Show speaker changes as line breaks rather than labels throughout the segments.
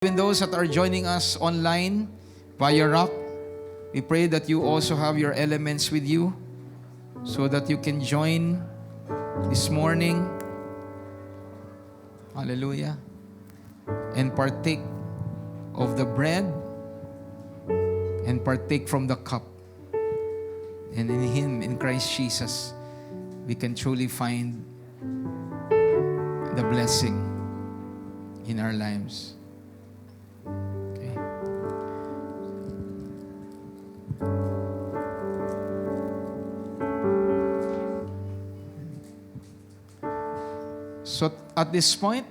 Even those that are joining us online via Rock, we pray that you also have your elements with you so that you can join this morning. Hallelujah. And partake of the bread and partake from the cup. And in Him, in Christ Jesus, we can truly find the blessing in our lives. Okay. So at this point,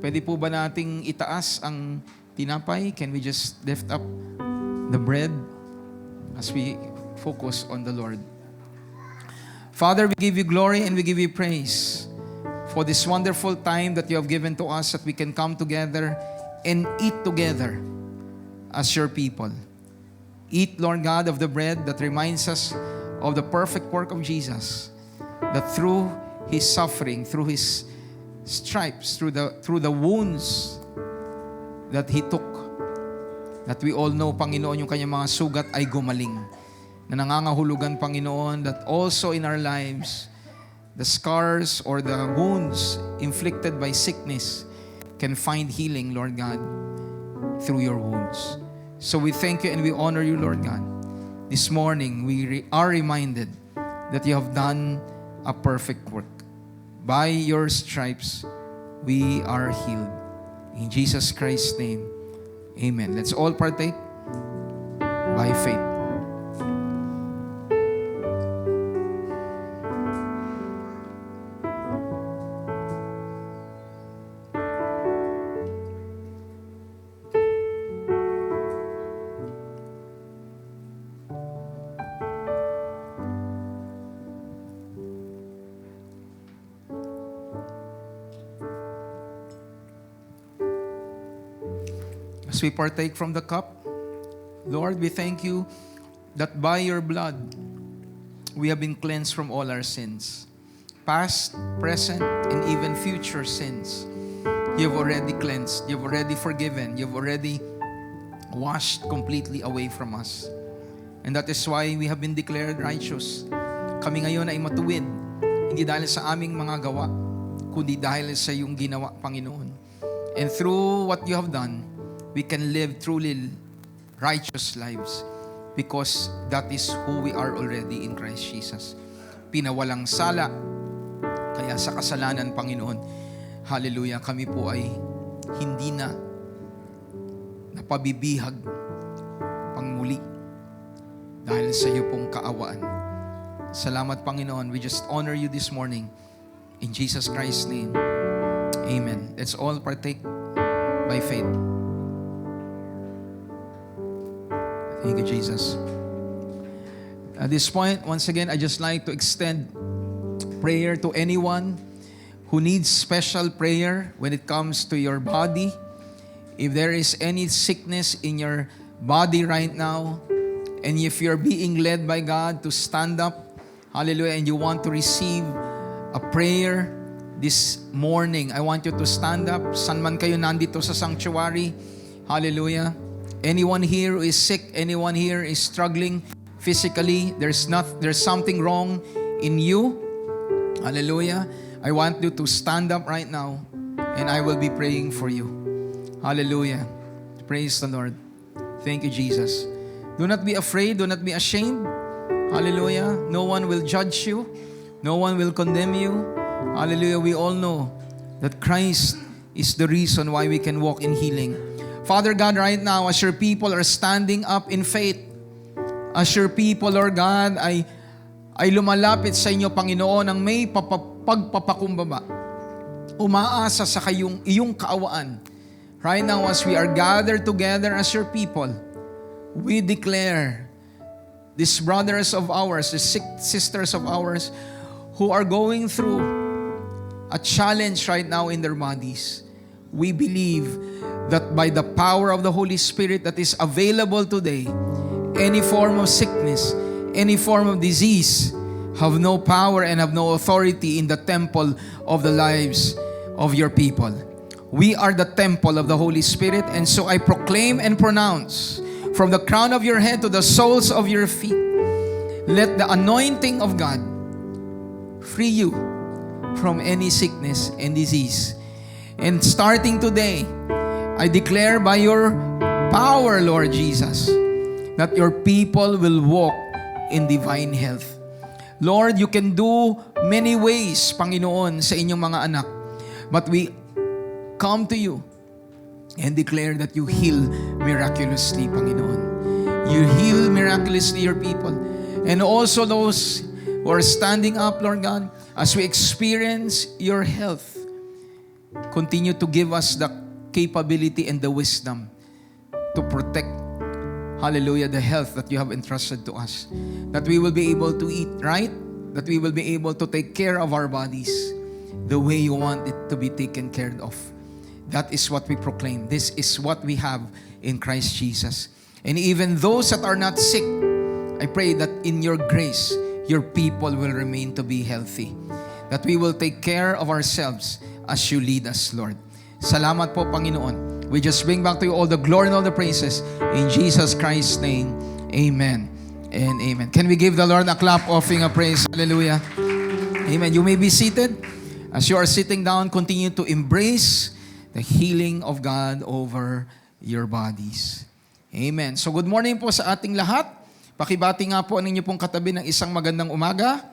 pwede po ba nating itaas ang tinapay? Can we just lift up the bread as we focus on the Lord? Father, we give you glory and we give you praise for this wonderful time that you have given to us, that we can come together and eat together as your people. Eat, Lord God, of the bread that reminds us of the perfect work of Jesus, that through His suffering, through His stripes, through the wounds that He took, that we all know, Panginoon, yung kanyang mga sugat ay gumaling, na nangangahulugan, Panginoon, that also in our lives, the scars or the wounds inflicted by sickness can find healing, Lord God, through your wounds. So we thank you and we honor you, Lord God. This morning, we are reminded that you have done a perfect work. By your stripes, we are healed. In Jesus Christ's name, amen. Let's all partake by faith. As we partake from the cup, Lord, we thank you that by your blood, we have been cleansed from all our sins. Past, present, and even future sins. You have already cleansed. You have already forgiven. You have already washed completely away from us. And that is why we have been declared righteous. Kami ngayon ay matuwid. Hindi dahil sa aming mga gawa, kundi dahil sa iyong ginawa, Panginoon. And through what you have done, we can live truly righteous lives because that is who we are already in Christ Jesus. Pinawalang sala, kaya sa kasalanan, Panginoon, hallelujah, kami po ay hindi na napabibihag pangmuli dahil sa iyo pong kaawaan. Salamat, Panginoon. We just honor you this morning. In Jesus Christ's name, amen. Let's all partake by faith. Thank you, Jesus. At this point, once again, I just like to extend prayer to anyone who needs special prayer when it comes to your body. If there is any sickness in your body right now, and if you're being led by God to stand up, hallelujah, and you want to receive a prayer this morning, I want you to stand up. San man kayo nandito sa sanctuary, hallelujah. Anyone here who is sick, anyone here is struggling physically, there's something wrong in you. Hallelujah. I want you to stand up right now and I will be praying for you. Hallelujah. Praise the Lord. Thank you, Jesus. Do not be afraid, do not be ashamed. Hallelujah. No one will judge you. No one will condemn you. Hallelujah. We all know that Christ is the reason why we can walk in healing. Father God, right now, as your people are standing up in faith, as your people, Lord God, ay lumalapit sa inyo, Panginoon, ang may pagpapakumbaba, umaasa sa iyong kaawaan. Right now, as we are gathered together as your people, we declare these brothers of ours, these sisters of ours, who are going through a challenge right now in their bodies. We believe that by the power of the Holy Spirit that is available today, any form of sickness, any form of disease have no power and have no authority in the temple of the lives of your people. We are the temple of the Holy Spirit, and so I proclaim and pronounce from the crown of your head to the soles of your feet, let the anointing of God free you from any sickness and disease. And starting today, I declare by your power, Lord Jesus, that your people will walk in divine health. Lord, you can do many ways, Panginoon, sa inyong mga anak. But we come to you and declare that you heal miraculously, Panginoon. You heal miraculously your people. And also those who are standing up, Lord God, as we experience your health, continue to give us the capability and the wisdom to protect, hallelujah, the health that you have entrusted to us. That we will be able to eat right, that we will be able to take care of our bodies the way you want it to be taken care of. That is what we proclaim. This is what we have in Christ Jesus. And even those that are not sick, I pray that in your grace, your people will remain to be healthy. That we will take care of ourselves as you lead us, Lord. Salamat po, Panginoon. We just bring back to you all the glory and all the praises. In Jesus Christ's name, amen and amen. Can we give the Lord a clap offering a praise? Hallelujah. Amen. You may be seated. As you are sitting down, continue to embrace the healing of God over your bodies. Amen. So good morning po sa ating lahat. Pakibati nga po ang inyo pong katabi ng isang magandang umaga.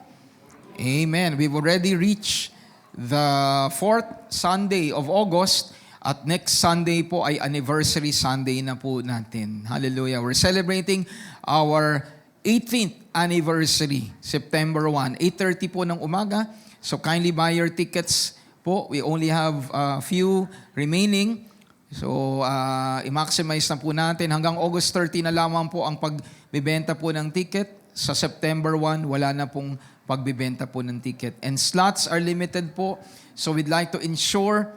Amen. We've already reached the 4th Sunday of August at next Sunday po ay anniversary Sunday na po natin. Hallelujah. We're celebrating our 18th anniversary, September 1, 8:30 po ng umaga. So kindly buy your tickets po. We only have a few remaining. So i-maximize na po natin. Hanggang August 30 na lamang po ang pagbibenta po ng ticket. Sa September 1, wala na pong pagbibenta po ng ticket. And slots are limited po. So we'd like to ensure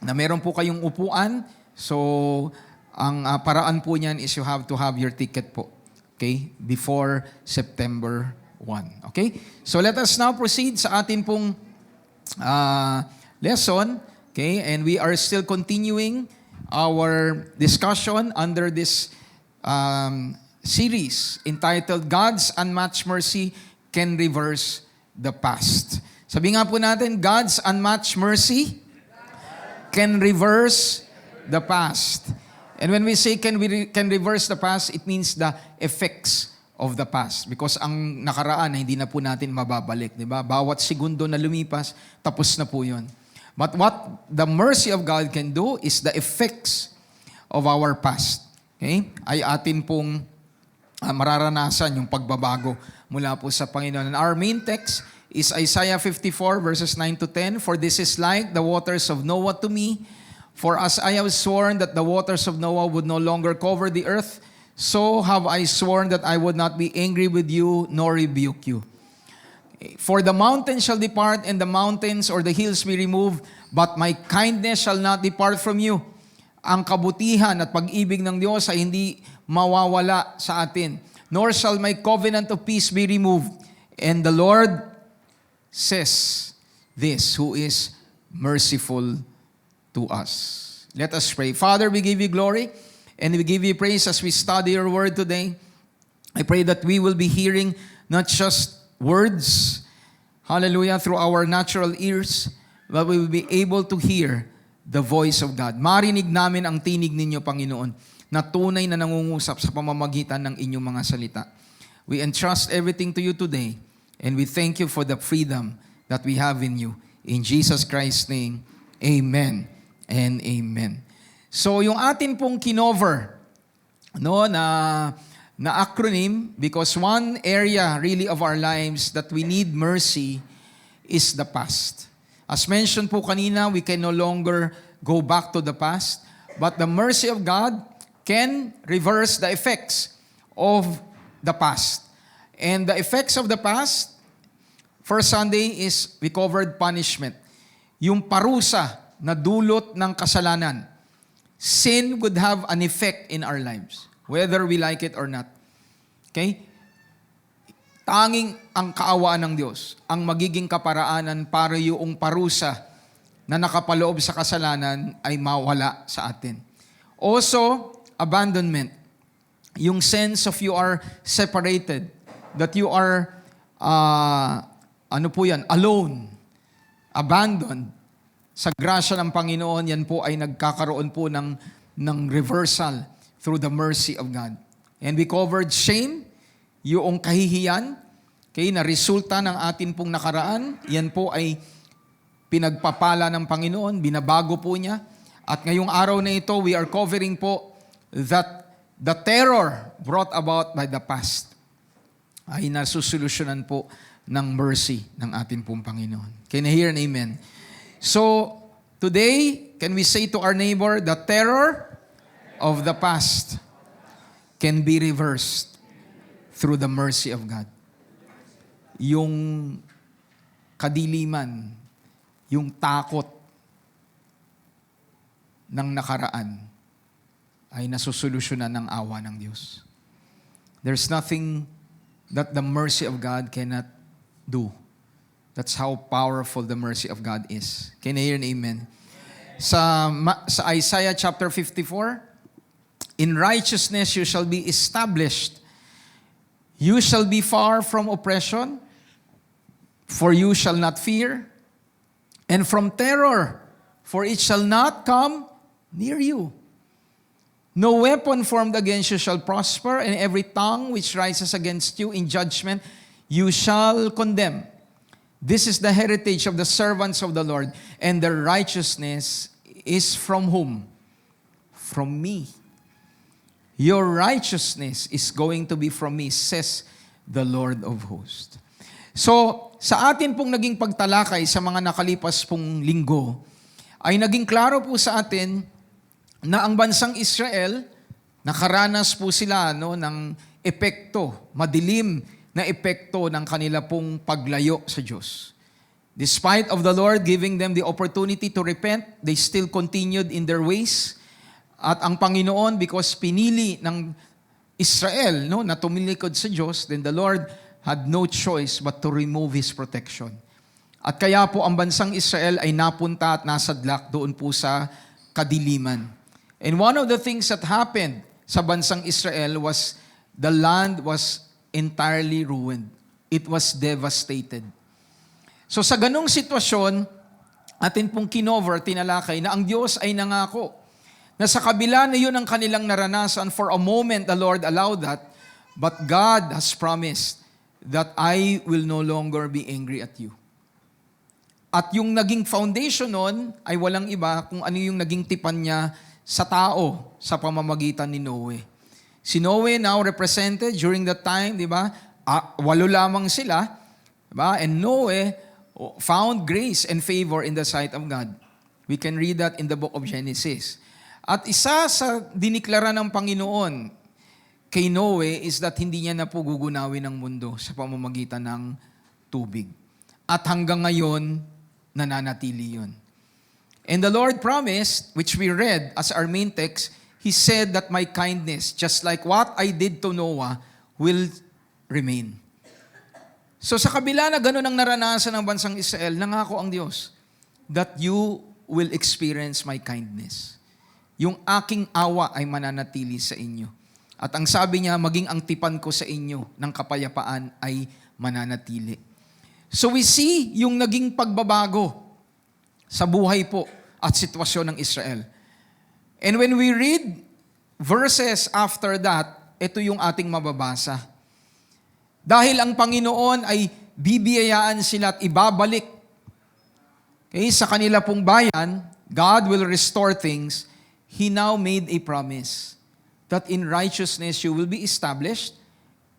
na meron po kayong upuan. So ang paraan po niyan is you have to have your ticket po. Okay? Before September 1. Okay? So let us now proceed sa atin pong lesson. Okay? And we are still continuing our discussion under this series entitled God's Unmatched Mercy Can Reverse the Past. Sabi nga po natin, God's unmatched mercy can reverse the past. And when we say can reverse the past, it means the effects of the past. Because ang nakaraan ay hindi na po natin mababalik. Diba? Bawat segundo na lumipas, tapos na po yun. But what the mercy of God can do is the effects of our past. Okay? Ay atin pong mararanasan yung pagbabago mula po sa Panginoon. And our main text is Isaiah 54 verses 9 to 10. For this is like the waters of Noah to me. For as I have sworn that the waters of Noah would no longer cover the earth, so have I sworn that I would not be angry with you nor rebuke you. For the mountains shall depart and the mountains or the hills be removed, but my kindness shall not depart from you. Ang kabutihan at pag-ibig ng Diyos ay hindi mawawala sa atin. Nor shall my covenant of peace be removed. And the Lord says this, who is merciful to us. Let us pray. Father, we give you glory and we give you praise as we study your word today. I pray that we will be hearing not just words, hallelujah, through our natural ears, but we will be able to hear the voice of God. Marinig namin ang tinig ninyo, Panginoon, na tunay na nangungusap sa pamamagitan ng inyong mga salita. We entrust everything to you today, and we thank you for the freedom that we have in you. In Jesus Christ's name, amen and amen. So, yung atin pong kinover, na acronym, because one area really of our lives that we need mercy is the past. As mentioned po kanina, we can no longer go back to the past, but the mercy of God can reverse the effects of the past. And the effects of the past, first Sunday is we covered punishment. Yung parusa na dulot ng kasalanan. Sin would have an effect in our lives, whether we like it or not. Okay? Tanging ang kaawaan ng Diyos ang magiging kaparaanan para yung parusa na nakapaloob sa kasalanan ay mawala sa atin. Also, abandonment. Yung sense of you are separated, that you are, alone, abandoned. Sa grasya ng Panginoon, yan po ay nagkakaroon po ng reversal through the mercy of God. And we covered shame, yung kahihiyan, na resulta ng atin pong nakaraan, yan po ay pinagpapala ng Panginoon, binabago po niya. At ngayong araw na ito, we are covering po that the terror brought about by the past ay nasusolusyonan po ng mercy ng ating pong Panginoon. Can I hear an amen? So, today, can we say to our neighbor, the terror of the past can be reversed through the mercy of God. Yung kadiliman, yung takot ng nakaraan ay nasusolusyonan ng awa ng Diyos. There's nothing that the mercy of God cannot do. That's how powerful the mercy of God is. Can I hear an amen? Sa Isaiah chapter 54, in righteousness you shall be established. You shall be far from oppression, for you shall not fear, and from terror, for it shall not come near you. No weapon formed against you shall prosper, and every tongue which rises against you in judgment you shall condemn. This is the heritage of the servants of the Lord, and their righteousness is from whom? From me. Your righteousness is going to be from me, says the Lord of hosts. So, sa atin pong naging pagtalakay sa mga nakalipas pong linggo, ay naging klaro po sa atin na ang bansang Israel, nakaranas po sila ng epekto, madilim na epekto ng kanila pong paglayo sa Diyos. Despite of the Lord giving them the opportunity to repent, they still continued in their ways. At ang Panginoon, because pinili ng Israel na tumilikod sa Diyos, then the Lord had no choice but to remove His protection. At kaya po ang bansang Israel ay napunta at nasadlak doon po sa kadiliman. And one of the things that happened sa bansang Israel was the land was entirely ruined. It was devastated. So sa ganong sitwasyon, atin pong kinover, tinalakay na ang Diyos ay nangako na sa kabila na yun ang kanilang naranasan, for a moment the Lord allowed that, but God has promised that I will no longer be angry at you. At yung naging foundation nun ay walang iba kung ano yung naging tipan niya sa tao sa pamamagitan ni Noe. Si Noe now represented during that time, di ba? 8 lamang sila, di ba? And Noe found grace and favor in the sight of God. We can read that in the book of Genesis. At isa sa diniklara ng Panginoon kay Noe is that hindi niya na po gugunawin ang mundo sa pamamagitan ng tubig. At hanggang ngayon, nananatili yun. And the Lord promised, which we read as our main text, He said that my kindness, just like what I did to Noah, will remain. So sa kabila na ganun ang naranasan ng bansang Israel, nangako ang Diyos that you will experience my kindness. Yung aking awa ay mananatili sa inyo. At ang sabi niya, maging ang tipan ko sa inyo ng kapayapaan ay mananatili. So we see yung naging pagbabago sa buhay po at sitwasyon ng Israel. And when we read verses after that, ito yung ating mababasa. Dahil ang Panginoon ay bibiyayaan sila at ibabalik sa kanila pong bayan, God will restore things. He now made a promise that in righteousness you will be established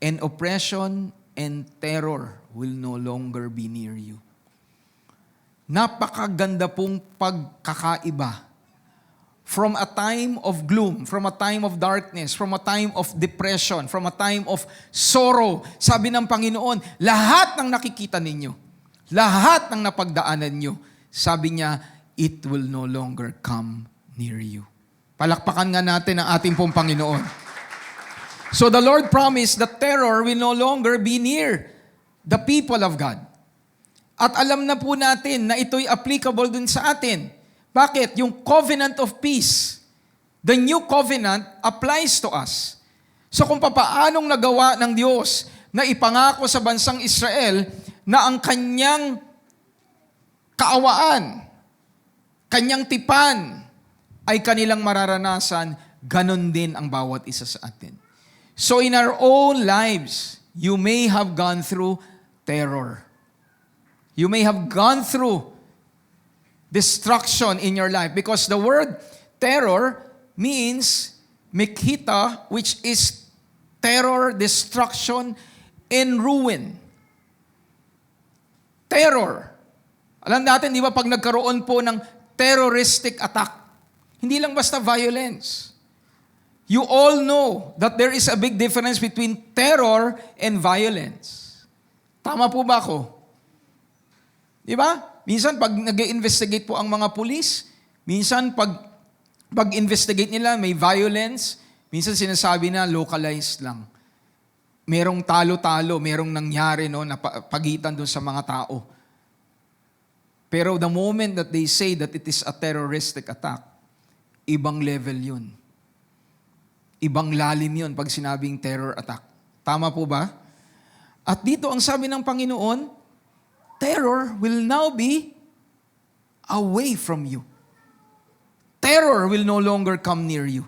and oppression and terror will no longer be near you. Napakaganda pong pagkakaiba. From a time of gloom, from a time of darkness, from a time of depression, from a time of sorrow, sabi ng Panginoon, lahat ng nakikita ninyo, lahat ng napagdaanan nyo, sabi niya, it will no longer come near you. Palakpakan nga natin ang ating pong Panginoon. So the Lord promised that terror will no longer be near the people of God. At alam na po natin na ito'y applicable dun sa atin. Bakit? Yung covenant of peace, the new covenant applies to us. So kung papaanong nagawa ng Diyos na ipangako sa bansang Israel na ang kanyang kaawaan, kanyang tipan ay kanilang mararanasan, ganon din ang bawat isa sa atin. So in our own lives, you may have gone through terror. You may have gone through destruction in your life because the word terror means mikita, which is terror, destruction, and ruin. Terror. Alam natin, di ba, pag nagkaroon po ng terroristic attack, hindi lang basta violence. You all know that there is a big difference between terror and violence. Tama po ba ako? Di ba? Minsan, pag nag-investigate po ang mga pulis, minsan, pag-investigate nila, may violence, minsan sinasabi na localized lang. Merong talo-talo, merong nangyari na pagitan doon sa mga tao. Pero the moment that they say that it is a terroristic attack, ibang level yun. Ibang lalim yun pag sinabing terror attack. Tama po ba? At dito ang sabi ng Panginoon, terror will now be away from you. Terror will no longer come near you.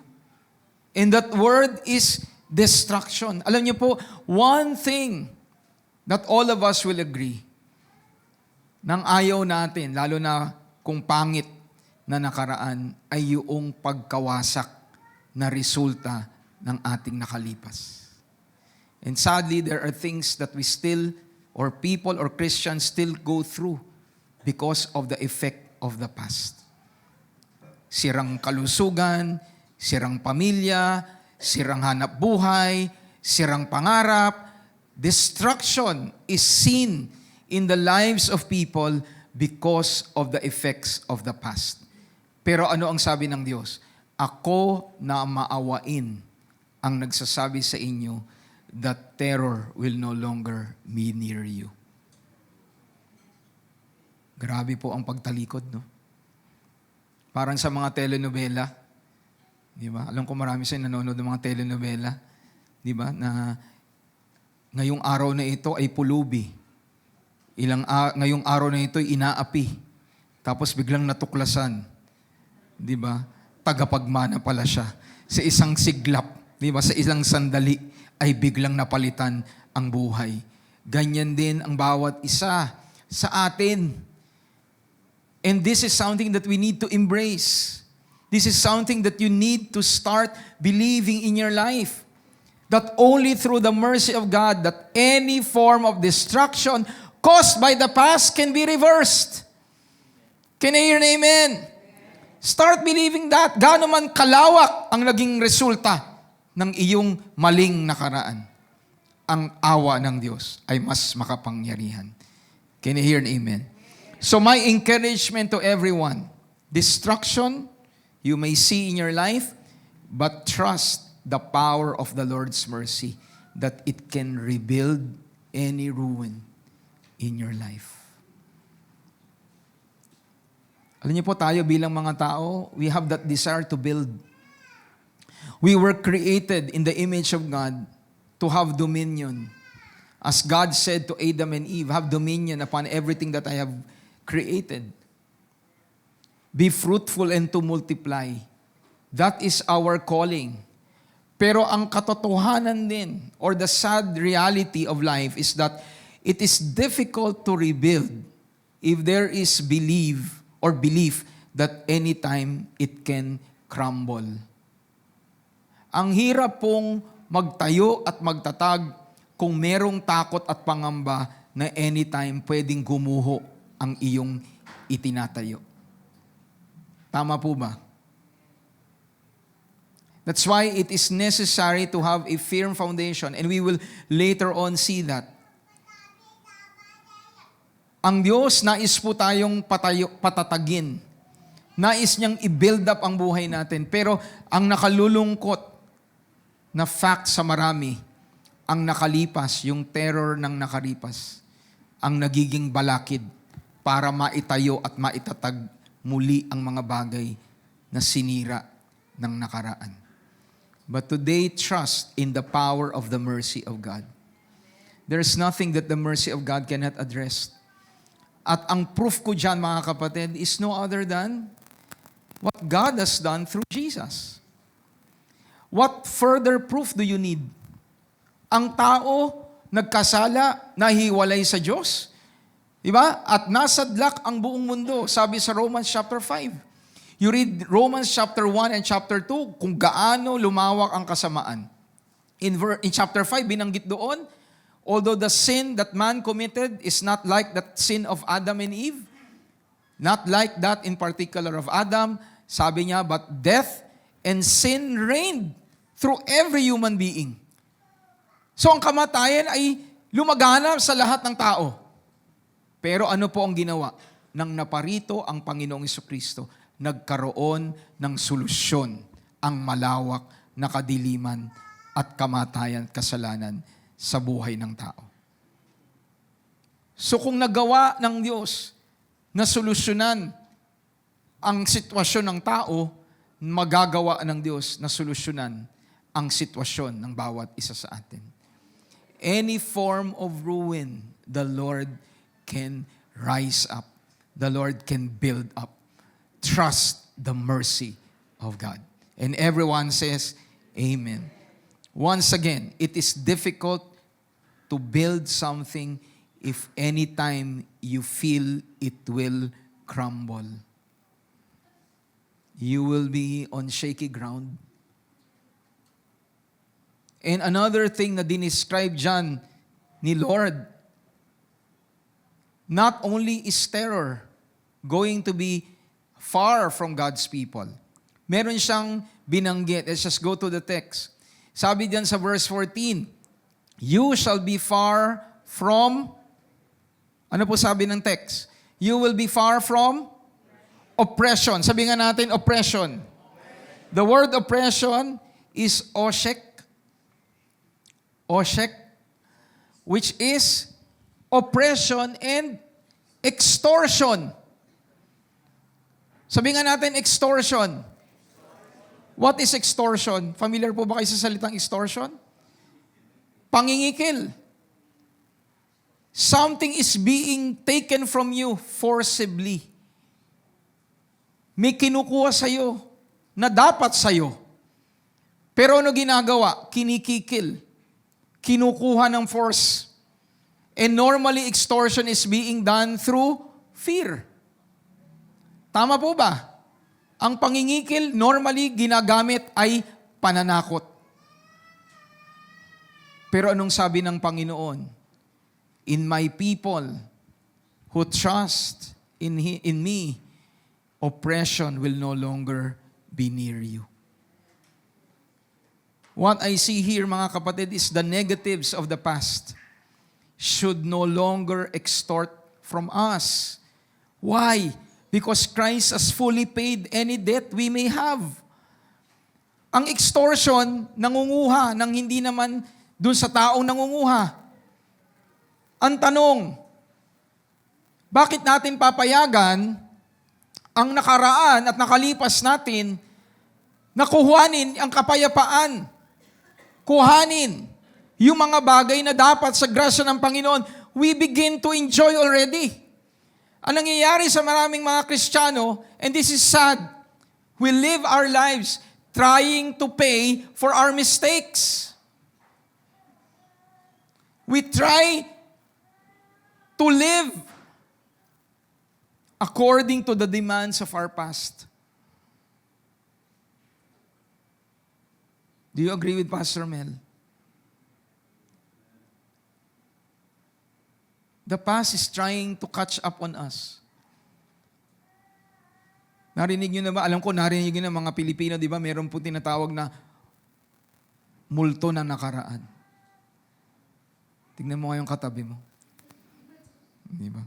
And that word is destruction. Alam niyo po, one thing that all of us will agree, nang ayaw natin, lalo na kung pangit na nakaraan, ay yung pagkawasak na resulta ng ating nakalipas. And sadly, there are things that we still, or people or Christians still go through because of the effect of the past. Sirang kalusugan, sirang pamilya, sirang hanap buhay, sirang pangarap. Destruction is seen in the lives of people because of the effects of the past. Pero ano ang sabi ng Diyos? Ako na maawain ang nagsasabi sa inyo that terror will no longer be near you. Grabe po ang pagtalikod, no? Parang sa mga telenovela, di ba? Alam ko marami sa nanonood ng mga telenovela, di ba? Na ngayong araw na ito ay pulubi. Ngayong araw na ito ay inaapi. Tapos biglang natuklasan. Di ba? Tagapagmana pala siya. Sa isang siglap, di ba? Sa isang sandali ay biglang napalitan ang buhay. Ganyan din ang bawat isa sa atin. And this is something that we need to embrace. This is something that you need to start believing in your life. That only through the mercy of God that any form of destruction caused by the past can be reversed. Can I hear an amen? Start believing that. Gaano man kalawak ang naging resulta ng iyong maling nakaraan. Ang awa ng Diyos ay mas makapangyarihan. Can I hear an amen? So my encouragement to everyone, destruction you may see in your life, but trust the power of the Lord's mercy that it can rebuild any ruin in your life. Alam niyo po, tayo bilang mga tao, we have that desire to build. We were created in the image of God to have dominion. As God said to Adam and Eve, have dominion upon everything that I have created. Be fruitful and to multiply. That is our calling. Pero ang katotohanan din, or the sad reality of life is that it is difficult to rebuild if there is belief that anytime it can crumble. Ang hirap pong magtayo at magtatag kung merong takot at pangamba na anytime pwedeng gumuho ang iyong itinatayo. Tama po ba? That's why it is necessary to have a firm foundation, and we will later on see that. Ang Diyos, nais po tayong patatagin. Nais niyang i-build up ang buhay natin. Pero ang nakalulungkot na fact sa marami, ang nakalipas, yung terror ng nakalipas, ang nagiging balakid para maitayo at maitatag muli ang mga bagay na sinira ng nakaraan. But today, trust in the power of the mercy of God. There's nothing that the mercy of God cannot address. At ang proof ko dyan, mga kapatid, is no other than what God has done through Jesus. What further proof do you need? Ang tao nagkasala, nahiwalay sa Diyos. Diba? At nasadlak ang buong mundo. Sabi sa Romans chapter 5. You read Romans chapter 1 and chapter 2 kung gaano lumawak ang kasamaan. In chapter 5, binanggit doon, although the sin that man committed is not like that sin of Adam and Eve, not like that in particular of Adam, sabi niya, but death and sin reigned through every human being. So ang kamatayan ay lumaganap sa lahat ng tao. Pero ano po ang ginawa? Nang naparito ang Panginoong Jesucristo, nagkaroon ng solusyon ang malawak na kadiliman at kamatayan at kasalanan sa buhay ng tao. So kung nagawa ng Diyos na solusyonan ang sitwasyon ng tao, magagawa ng Diyos na solusyonan ang sitwasyon ng bawat isa sa atin. Any form of ruin, the Lord can rise up. The Lord can build up. Trust the mercy of God. And everyone says, Amen. Once again, it is difficult to build something if anytime you feel it will crumble. You will be on shaky ground. And another thing na dinescribe dyan ni Lord, not only is terror going to be far from God's people, meron siyang binanggit. Let's just go to the text. Sabi diyan sa verse 14, you shall be far from, ano po sabi ng text? You will be far from oppression. Sabi nga natin, oppression. The word oppression is oshek, which is oppression and extortion. Sabi nga natin, extortion. What is extortion? Familiar po ba kayo sa salitang extortion? Pangingikil. Something is being taken from you forcibly. May kinukuha sa'yo na dapat sa'yo. Pero ano ginagawa? Kinikikil. Kinukuha ng force. And normally, extortion is being done through fear. Tama po ba? Ang pangingikil, normally, ginagamit ay pananakot. Pero anong sabi ng Panginoon? In my people who trust in me, oppression will no longer be near you. What I see here, mga kapatid, is the negatives of the past should no longer extort from us. Why? Because Christ has fully paid any debt we may have. Ang extortion, nangunguha ng hindi naman dun sa taong nangunguha. Ang tanong, bakit natin papayagan ang nakaraan at nakalipas natin na kuhanin ang kapayapaan? Kuhanin yung mga bagay na dapat sa grasya ng Panginoon, we begin to enjoy already. Ang nangyayari sa maraming mga Kristiyano, and this is sad, we live our lives trying to pay for our mistakes. We try to live according to the demands of our past. Do you agree with Pastor Mel? The past is trying to catch up on us. Narinig nyo na ba? Alam ko, narinig nyo na mga Pilipino, di ba? Meron po tinatawag na multo na nakaraan. Tingnan mo ngayong katabi mo. Di ba?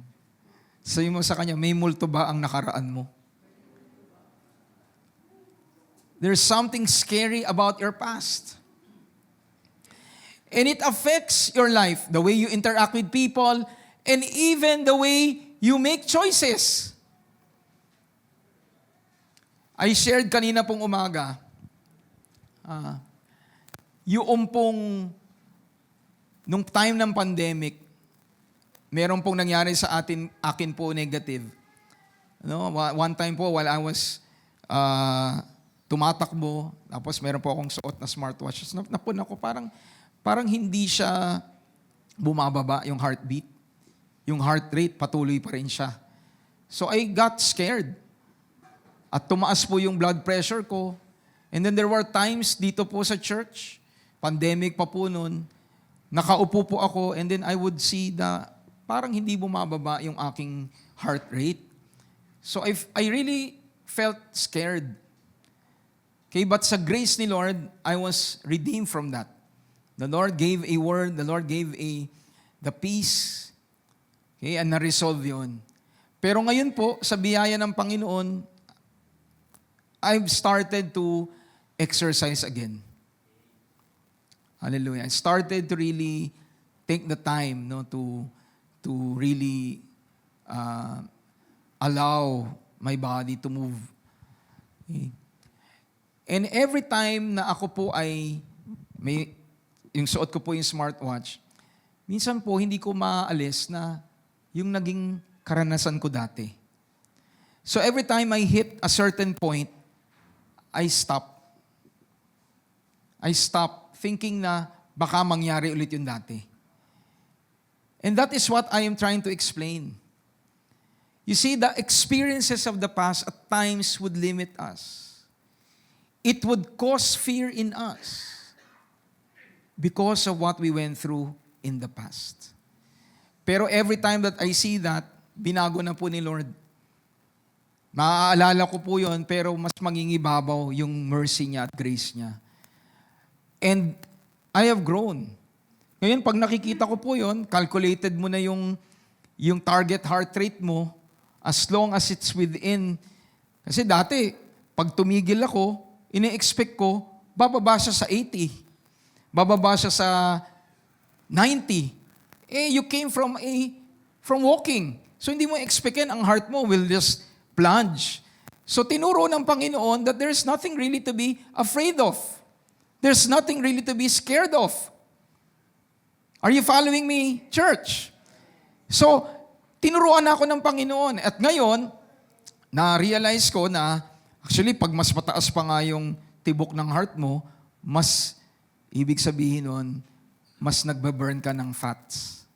Sabi mo sa kanya, may multo ba ang nakaraan mo? There's something scary about your past. And it affects your life, the way you interact with people, and even the way you make choices. I shared kanina pong umaga, yung pong, nung time ng pandemic, meron pong nangyari sa akin po negative. No? One time po, while I was tumatakbo, tapos meron po akong suot na smartwatch, napun ako, parang hindi siya bumababa yung heartbeat. Yung heart rate, patuloy pa rin siya. So I got scared. At tumaas po yung blood pressure ko. And then there were times dito po sa church, pandemic pa po noon, nakaupo po ako and then I would see parang hindi bumababa yung aking heart rate. So I really felt scared. Okay, but sa grace ni Lord, I was redeemed from that. The Lord gave a word, the Lord gave the peace. Okay, and na-resolve yun. Pero ngayon po, sa biyaya ng Panginoon, I've started to exercise again. Hallelujah. I started to really take the time to really allow my body to move. Okay. And every time na ako po ay yung suot ko po yung smartwatch, minsan po hindi ko maalis na yung naging karanasan ko dati. So every time I hit a certain point, I stop thinking na baka mangyari ulit yung dati. And that is what I am trying to explain. You see, the experiences of the past at times would limit us. It would cause fear in us because of what we went through in the past. Pero every time that I see that, binago na po ni Lord. Maaalala ko po yun, pero mas mangingibabaw yung mercy niya at grace niya. And I have grown. Ngayon, pag nakikita ko po yun, calculated mo na yung target heart rate mo, as long as it's within. Kasi dati, pag tumigil ako, ini-expect ko, bababa siya sa 80. Bababa siya sa 90. You came from walking. So hindi mo expectin, ang heart mo will just plunge. So tinuro ng Panginoon that there's nothing really to be afraid of. There's nothing really to be scared of. Are you following me, church? So, tinuruan ako ng Panginoon. At ngayon, na-realize ko na, actually, pag mas mataas pa nga yung tibok ng heart mo, mas, ibig sabihin nun, mas nagbaburn ka ng fats.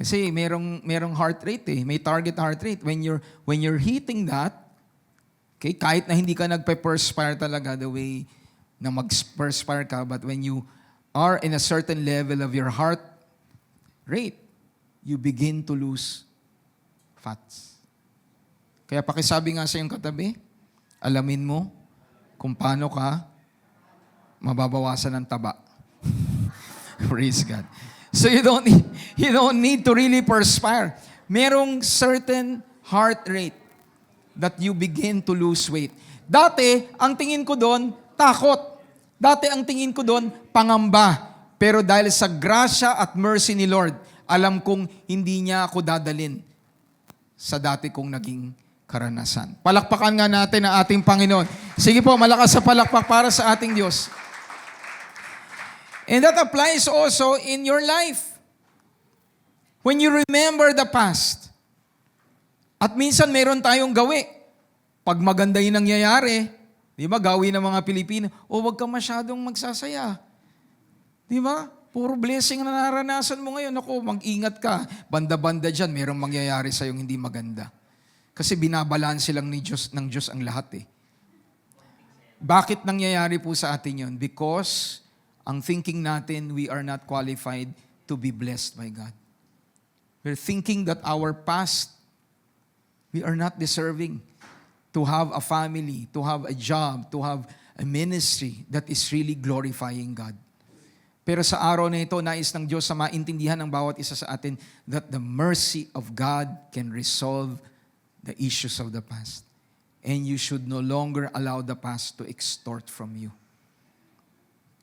Kasi merong heart rate may target heart rate. When you're hitting that, okay, kahit na hindi ka nagpe-perspire talaga the way na mag-perspire ka, but when you are in a certain level of your heart rate, you begin to lose fats. Kaya pakisabi nga sa iyong katabi, alamin mo kung paano ka mababawasan ng taba. Praise God. So you don't need to really perspire. Merong certain heart rate that you begin to lose weight. Dati, ang tingin ko doon, takot. Dati, ang tingin ko doon, pangamba. Pero dahil sa grasya at mercy ni Lord, alam kong hindi niya ako dadalin sa dati kong naging karanasan. Palakpakan nga natin ang ating Panginoon. Sige po, malakas sa palakpak para sa ating Diyos. And that applies also in your life. When you remember the past, at minsan meron tayong gawi. Pag maganda yung nangyayari, di ba, gawin ng mga Pilipino, wag ka masyadong magsasaya. Di ba? Puro blessing na naranasan mo ngayon. Ako, mag-ingat ka. Banda-banda dyan, merong mangyayari sa'yong hindi maganda. Kasi binabalanse lang ng Diyos ang lahat . Bakit nangyayari po sa atin yun? Because ang thinking natin, we are not qualified to be blessed by God. We're thinking that our past, we are not deserving to have a family, to have a job, to have a ministry that is really glorifying God. Pero sa araw na ito, nais ng Diyos sa maintindihan ng bawat isa sa atin that the mercy of God can resolve the issues of the past. And you should no longer allow the past to extort from you.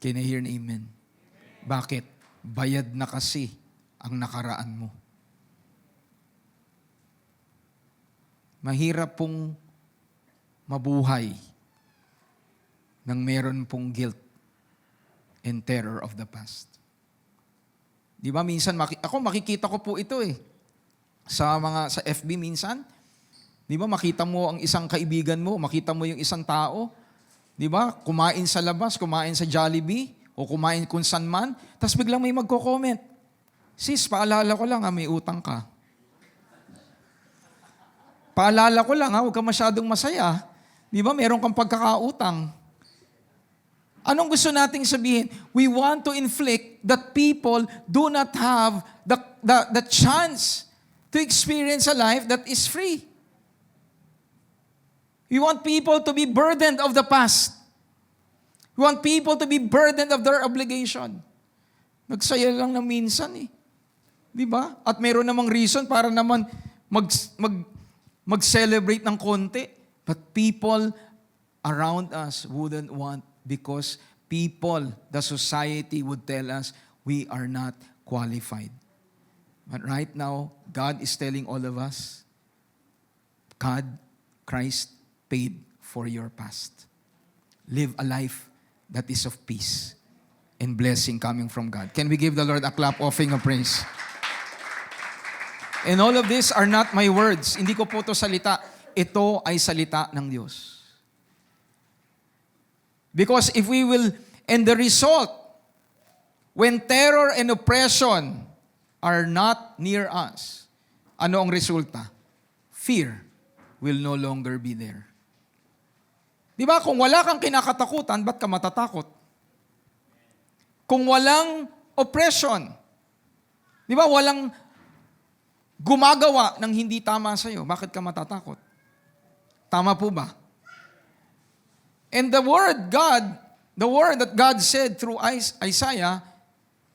Can I hear an amen? Bakit? Bayad na kasi ang nakaraan mo. mahirap pong mabuhay nang meron pong guilt and terror of the past. Di ba minsan, ako makikita ko po ito sa FB minsan. Di ba makita mo ang isang kaibigan mo, makita mo yung isang tao, di ba? Kumain sa labas, kumain sa Jollibee, o kumain kung saan man, tapos biglang may magko-comment. Sis, paalala ko lang may utang ka. Paalala ko lang huwag ka masyadong masaya. Di ba? Meron kang pagkakautang. Anong gusto nating sabihin? We want to inflict that people do not have the chance to experience a life that is free. We want people to be burdened of the past. We want people to be burdened of their obligation. Nagsaya lang na minsan Di ba? At meron namang reason para naman mag-celebrate ng konti. But people around us wouldn't want, because people, the society would tell us we are not qualified. But right now, God is telling all of us, Christ paid for your past. Live a life that is of peace and blessing coming from God. Can we give the Lord a clap offering of praise? And all of these are not my words. Hindi ko po ito salita. Ito ay salita ng Diyos. Because if we will, and the result, when terror and oppression are not near us, ano ang resulta? Fear will no longer be there. Di ba? Kung wala kang kinakatakutan, ba't ka matatakot? Kung walang oppression, di ba? Walang gumagawa ng hindi tama sa'yo, bakit ka matatakot? Tama po ba? And the word that God said through Isaiah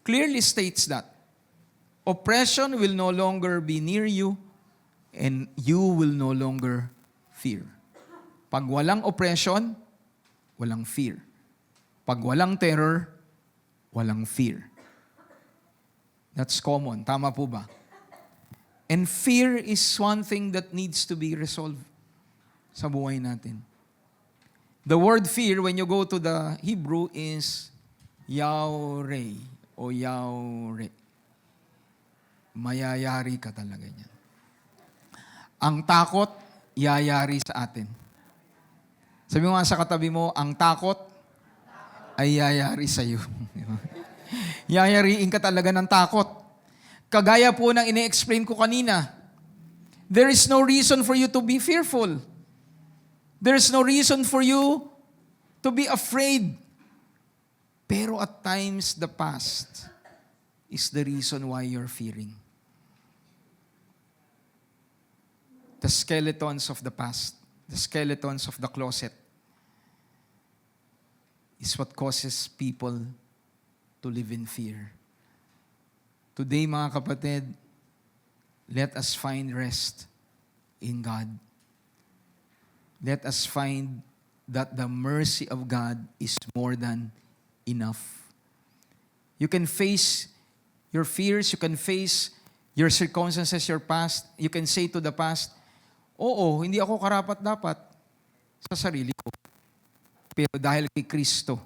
clearly states that oppression will no longer be near you and you will no longer fear. Pag walang oppression, walang fear. Pag walang terror, walang fear. That's common. Tama po ba? And fear is one thing that needs to be resolved sa buhay natin. The word fear, when you go to the Hebrew, is yaure o yaure. Mayayari ka talaga niyan. Ang takot, yayari sa atin. Sabi mo nga sa katabi mo, ang takot ay yayari sa iyo. Yayariin ka talaga ng takot. Kagaya po ng ine-explain ko kanina, there is no reason for you to be fearful. There is no reason for you to be afraid. Pero at times, the past is the reason why you're fearing. The skeletons of the past, the skeletons of the closet, is what causes people to live in fear. Today, mga kapatid, let us find rest in God. Let us find that the mercy of God is more than enough. You can face your fears, you can face your circumstances, your past. You can say to the past, oo, hindi ako karapat-dapat sa sarili ko. Pero dahil kay Kristo,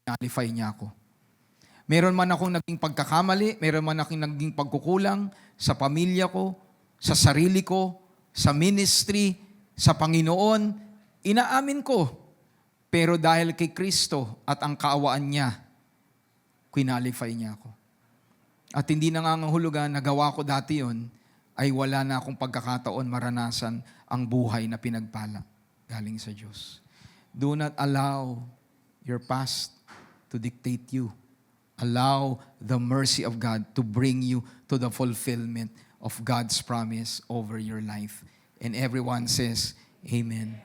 qualify niya ako. Meron man akong naging pagkakamali, meron man akong naging pagkukulang sa pamilya ko, sa sarili ko, sa ministry, sa Panginoon, inaamin ko. Pero dahil kay Kristo at ang kaawaan niya, qualify niya ako. At hindi nangangahulugan na gawa ko dati yon, ay wala na akong pagkakataon maranasan ang buhay na pinagpala galing sa Diyos. Do not allow your past to dictate you. Allow the mercy of God to bring you to the fulfillment of God's promise over your life. And everyone says, Amen.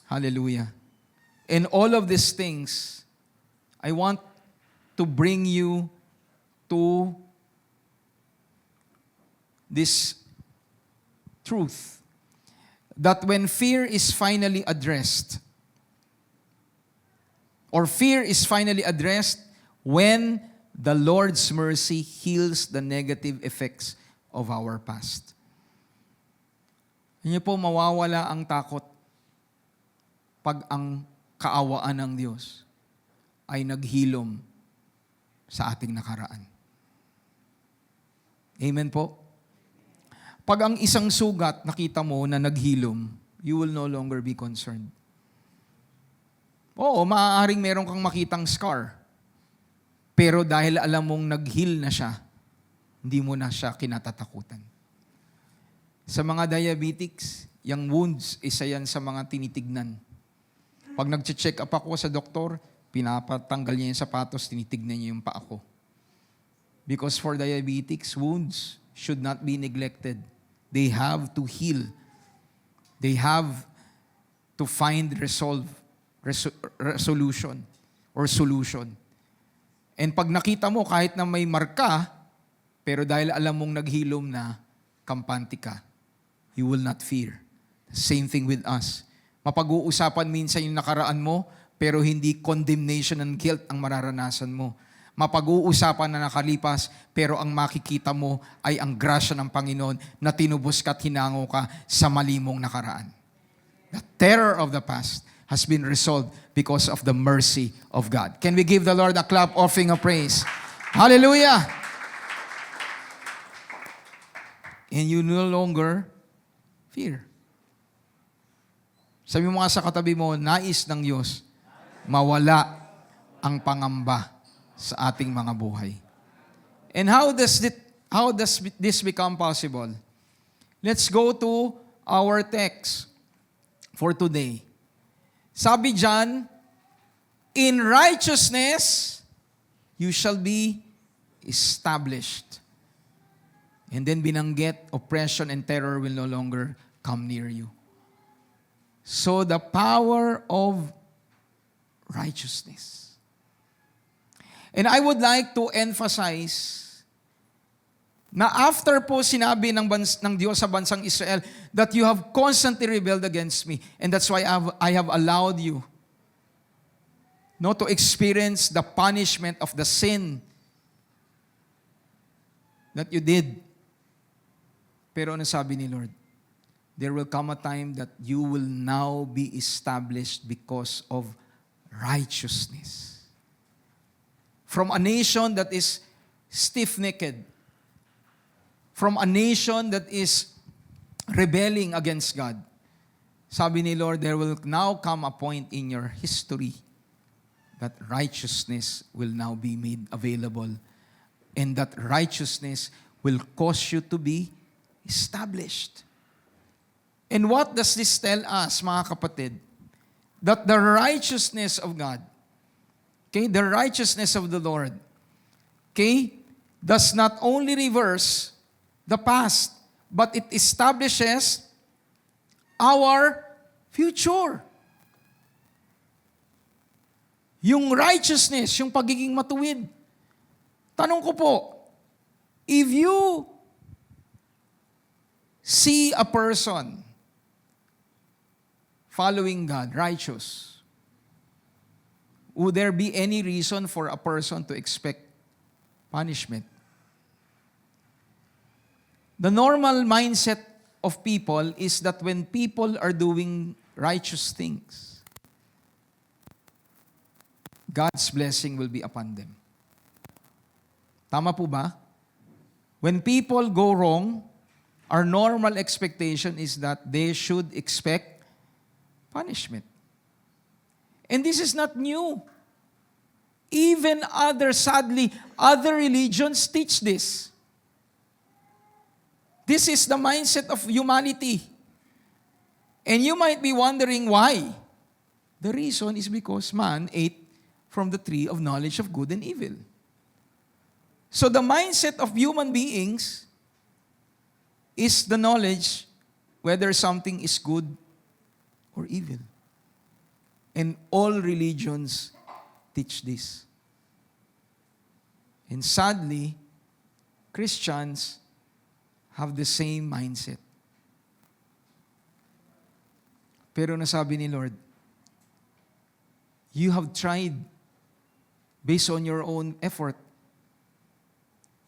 Hallelujah. And all of these things, I want to bring you to this truth that when fear is finally addressed, or fear is finally addressed when the Lord's mercy heals the negative effects of our past. Hindi po mawawala ang takot pag ang kaawaan ng Diyos ay naghilom sa ating nakaraan. Amen po? Pag ang isang sugat nakita mo na naghilom, you will no longer be concerned. Oo, maaaring meron kang makitang scar. Pero dahil alam mong nag-heal na siya, hindi mo na siya kinatatakutan. Sa mga diabetics, yung wounds, isa yan sa mga tinitignan. Pag nag-check up ako sa doktor, pinapatanggal niya yung sapatos, tinitignan niya yung paa ko. Because for diabetics, wounds should not be neglected. They have to heal. They have to find resolution or solution. And pag nakita mo kahit na may marka, pero dahil alam mong naghilom na, kampante ka, you will not fear. Same thing with us. Mapag-uusapan minsan yung nakaraan mo, pero hindi condemnation and guilt ang mararanasan mo. Mapag-uusapan na nakalipas, pero ang makikita mo ay ang grasya ng Panginoon na tinubos ka at hinango ka sa mali mong nakaraan. The terror of the past has been resolved because of the mercy of God. Can we give the Lord a clap offering of praise? Hallelujah! And you no longer fear. Sabi mo nga sa katabi mo, nais ng Diyos, mawala ang pangamba sa ating mga buhay. And how does this become possible? Let's go to our text for today. Sabi diyan, in righteousness, you shall be established. And then binanggit, oppression and terror will no longer come near you. So the power of righteousness. And I would like to emphasize na after po sinabi ng Diyos sa bansang Israel that you have constantly rebelled against me. And that's why I have allowed you to experience the punishment of the sin that you did. Pero ano sabi ni Lord? There will come a time that you will now be established because of righteousness. From a nation that is stiff-necked, from a nation that is rebelling against God, sabi ni Lord, there will now come a point in your history that righteousness will now be made available, and that righteousness will cause you to be established. And what does this tell us, mga kapatid? That the righteousness of God, the righteousness of the Lord, does not only reverse the past, but it establishes our future. Yung righteousness, yung pagiging matuwid. Tanong ko po, if you see a person following God, righteous, would there be any reason for a person to expect punishment? The normal mindset of people is that when people are doing righteous things, God's blessing will be upon them. Tama po ba? When people go wrong, our normal expectation is that they should expect punishment. And this is not new. Even other religions teach this. This is the mindset of humanity. And you might be wondering why. The reason is because man ate from the tree of knowledge of good and evil. So the mindset of human beings is the knowledge whether something is good or evil. And all religions teach this. And sadly, Christians have the same mindset. Pero nasabi ni Lord, you have tried based on your own effort.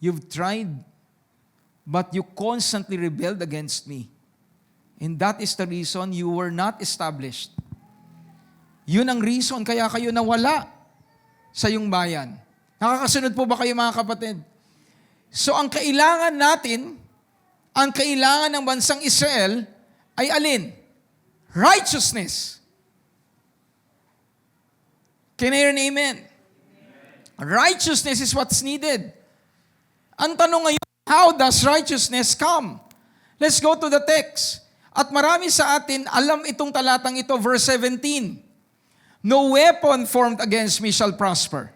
You've tried, but you constantly rebelled against me. And that is the reason you were not established. Yun ang reason kaya kayo nawala sa iyong bayan. Nakakasunod po ba kayo mga kapatid? So ang kailangan natin, ang kailangan ng bansang Israel ay alin? Righteousness. Can I hear an amen? Righteousness is what's needed. Ang tanong ngayon, how does righteousness come? Let's go to the text. At marami sa atin, alam itong talatang ito, verse 17. No weapon formed against me shall prosper.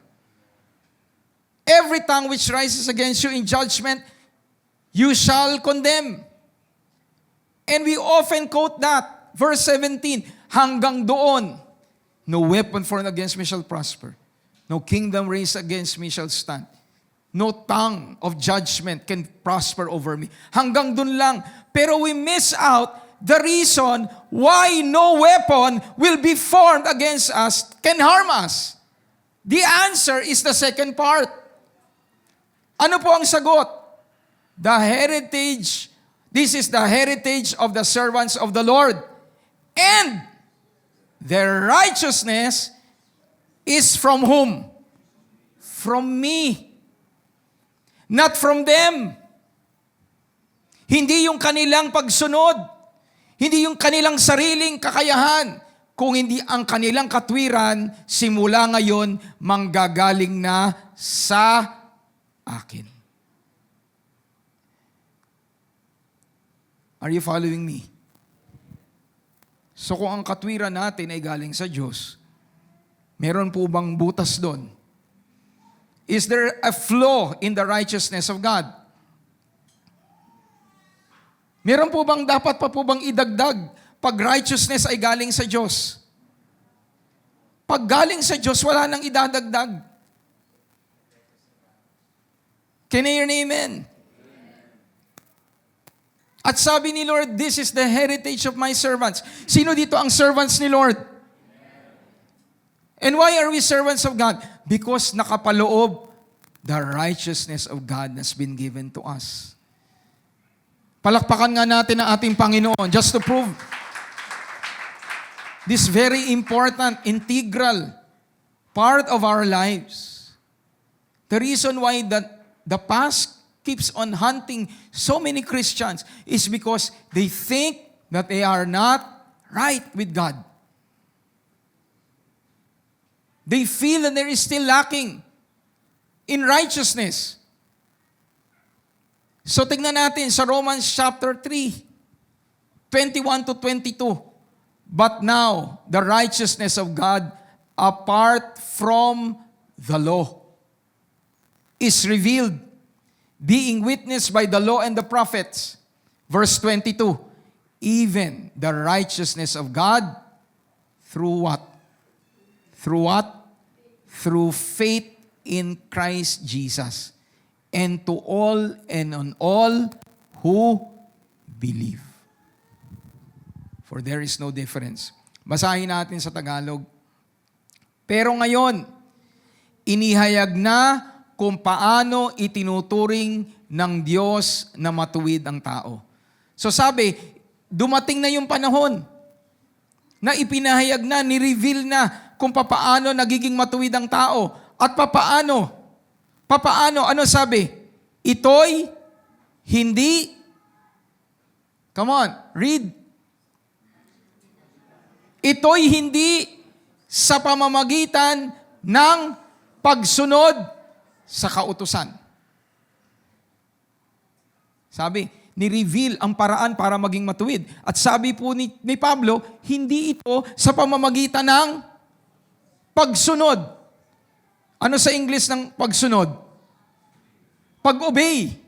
Every tongue which rises against you in judgment, you shall condemn. And we often quote that, verse 17, hanggang doon, no weapon formed against me shall prosper. No kingdom raised against me shall stand. No tongue of judgment can prosper over me. Hanggang doon lang. Pero we miss out the reason why no weapon will be formed against us can harm us. The answer is the second part. Ano po ang sagot? The heritage, this is the heritage of the servants of the Lord. And their righteousness is from whom? From me. Not from them. Hindi yung kanilang pagsunod. Hindi yung kanilang sariling kakayahan, kung hindi ang kanilang katwiran, simula ngayon, manggagaling na sa akin. Are you following me? So kung ang katwiran natin ay galing sa Diyos, meron po bang butas doon? Is there a flaw in the righteousness of God? Meron po bang dapat pa po bang idagdag pag righteousness ay galing sa Diyos? Pag galing sa Diyos, wala nang idadagdag. Can I hear an amen? At sabi ni Lord, this is the heritage of my servants. Sino dito ang servants ni Lord? And why are we servants of God? Because nakapaloob, the righteousness of God has been given to us. Palakpakan nga natin ang ating Panginoon just to prove this very important, integral part of our lives. The reason why the past keeps on hunting so many Christians is because they think that they are not right with God. They feel that there is still lacking in righteousness. So tignan natin sa Romans chapter 3, 21 to 22. But now, the righteousness of God apart from the law is revealed, being witnessed by the law and the prophets. Verse 22, even the righteousness of God through what? Through what? Through faith in Christ Jesus. And to all and on all who believe. For there is no difference. Basahin natin sa Tagalog. Pero ngayon, inihayag na kung paano itinuturing ng Diyos na matuwid ang tao. So sabi, dumating na yung panahon na ipinahayag na, ni-reveal na kung paano nagiging matuwid ang tao. At papaano? Ano sabi? Ito'y hindi, come on, read. Ito'y hindi sa pamamagitan ng pagsunod sa kautusan. Sabi, ni-reveal ang paraan para maging matuwid. At sabi po ni Pablo, hindi ito sa pamamagitan ng pagsunod. Ano sa English ng pagsunod? Pag-obey.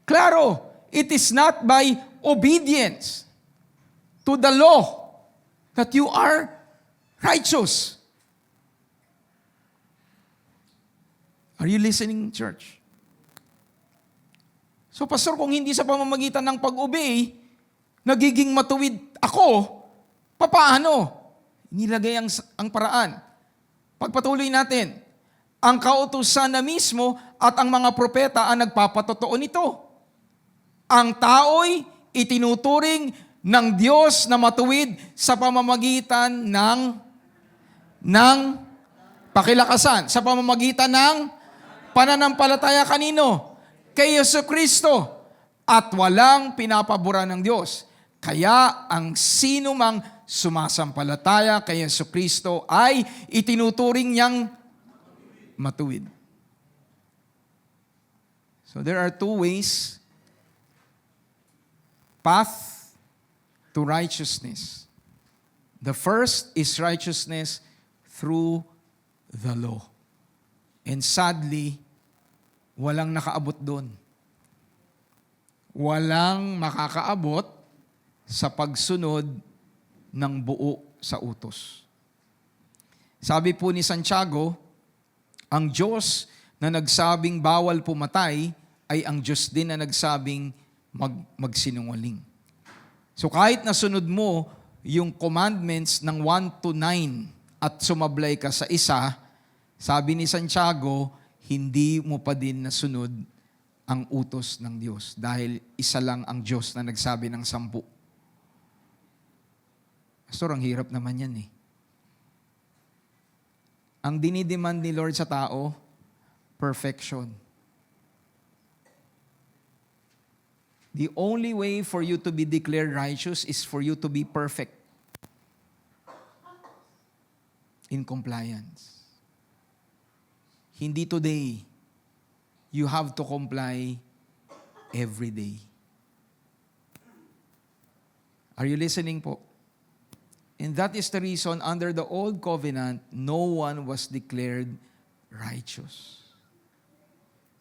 Claro, it is not by obedience to the law that you are righteous. Are you listening, church? So, pastor, kung hindi sa pamamagitan ng pag-obey, nagiging matuwid ako, papaano? Nilagay ang paraan. Pagpatuloy natin, ang kautusan na mismo at ang mga propeta ang nagpapatotoo nito. Ang tao'y itinuturing ng Diyos na matuwid sa pamamagitan ng pakilakasan, sa pamamagitan ng pananampalataya kanino? Kay Jesucristo. At walang pinapabura ng Diyos. Kaya ang sino mang sumasampalataya kay Jesucristo ay itinuturing niyang matuwid. So there are two ways, path to righteousness. The first is righteousness through the law. And sadly, walang nakaabot doon. Walang makakaabot sa pagsunod ng buo sa utos. Sabi po ni Santiago, ang Diyos na nagsabing bawal pumatay ay ang Diyos din na nagsabing magsinungaling. So kahit nasunod mo yung commandments ng 1 to 9 at sumablay ka sa isa, sabi ni Santiago, hindi mo pa din nasunod ang utos ng Diyos dahil isa lang ang Diyos na nagsabi ng 10. Pastor, ang hirap naman yan eh. Ang dinidemand ni Lord sa tao, perfection. The only way for you to be declared righteous is for you to be perfect in compliance. Hindi today. You have to comply every day. Are you listening po? And that is the reason under the old covenant, no one was declared righteous.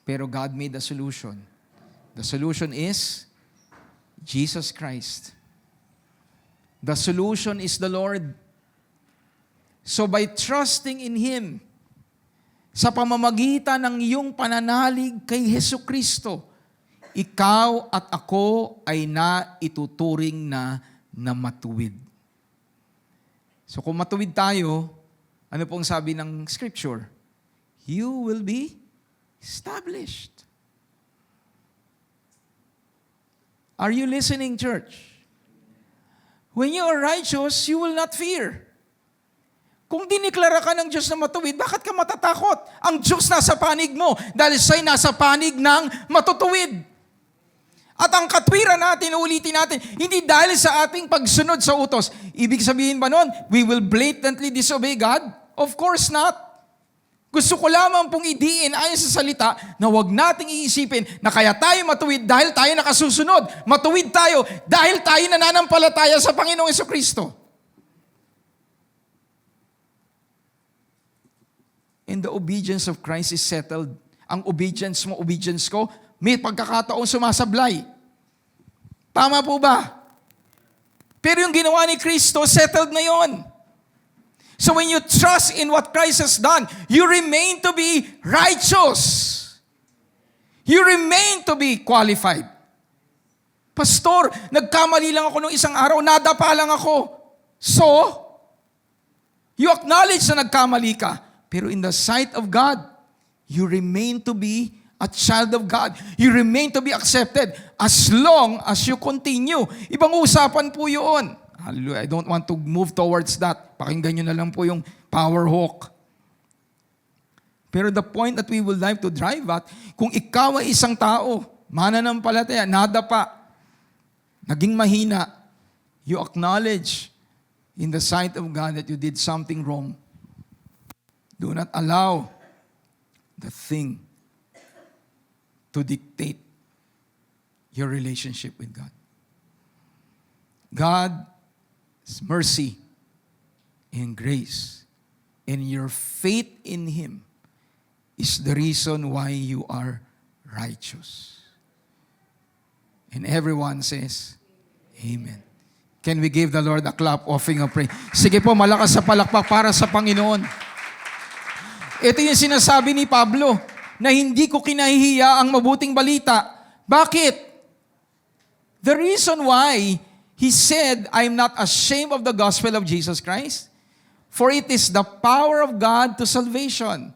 Pero God made a solution. The solution is Jesus Christ. The solution is the Lord. So by trusting in Him, sa pamamagitan ng iyong pananalig kay Jesucristo, ikaw at ako ay naituturing na matuwid. So kung matuwid tayo, ano pong sabi ng Scripture? You will be established. Are you listening, church? When you are righteous, you will not fear. Kung diniklara ka ng Diyos na matuwid, bakit ka matatakot? Ang Diyos nasa panig mo dahil siya'y nasa panig ng matutuwid. At ang katwiran natin, ulitin natin, hindi dahil sa ating pagsunod sa utos. Ibig sabihin ba nun, we will blatantly disobey God? Of course not. Gusto ko lamang pong idiin ayon sa salita na huwag nating iisipin na kaya tayo matuwid dahil tayo nakasusunod. Matuwid tayo dahil tayo nananampalataya sa Panginoong Jesucristo. And the obedience of Christ is settled. Ang obedience mo, obedience ko, may pagkakataong sumasablay. Tama po ba? Pero yung ginawa ni Kristo, settled na yon. So when you trust in what Christ has done, you remain to be righteous. You remain to be qualified. Pastor, nagkamali lang ako nung isang araw, nadapa lang ako. So, you acknowledge na nagkamali ka. Pero in the sight of God, you remain to be a child of God. You remain to be accepted as long as you continue. Ibang usapan po yun. Hallelujah. I don't want to move towards that. Pakinggan nyo na lang po yung power hawk. Pero the point that we would like to drive at, kung ikaw ay isang tao, mananampalataya, nadapa, naging mahina, you acknowledge in the sight of God that you did something wrong. Do not allow the thing to dictate your relationship with God. God's mercy and grace and your faith in Him is the reason why you are righteous. And everyone says, Amen. Can we give the Lord a clap offering of praise? Sige po, malakas sa palakpak para sa Panginoon. Ito yung sinasabi ni Pablo, na hindi ko kinahihiya ang mabuting balita. Bakit? The reason why he said, I'm not ashamed of the gospel of Jesus Christ, for it is the power of God to salvation.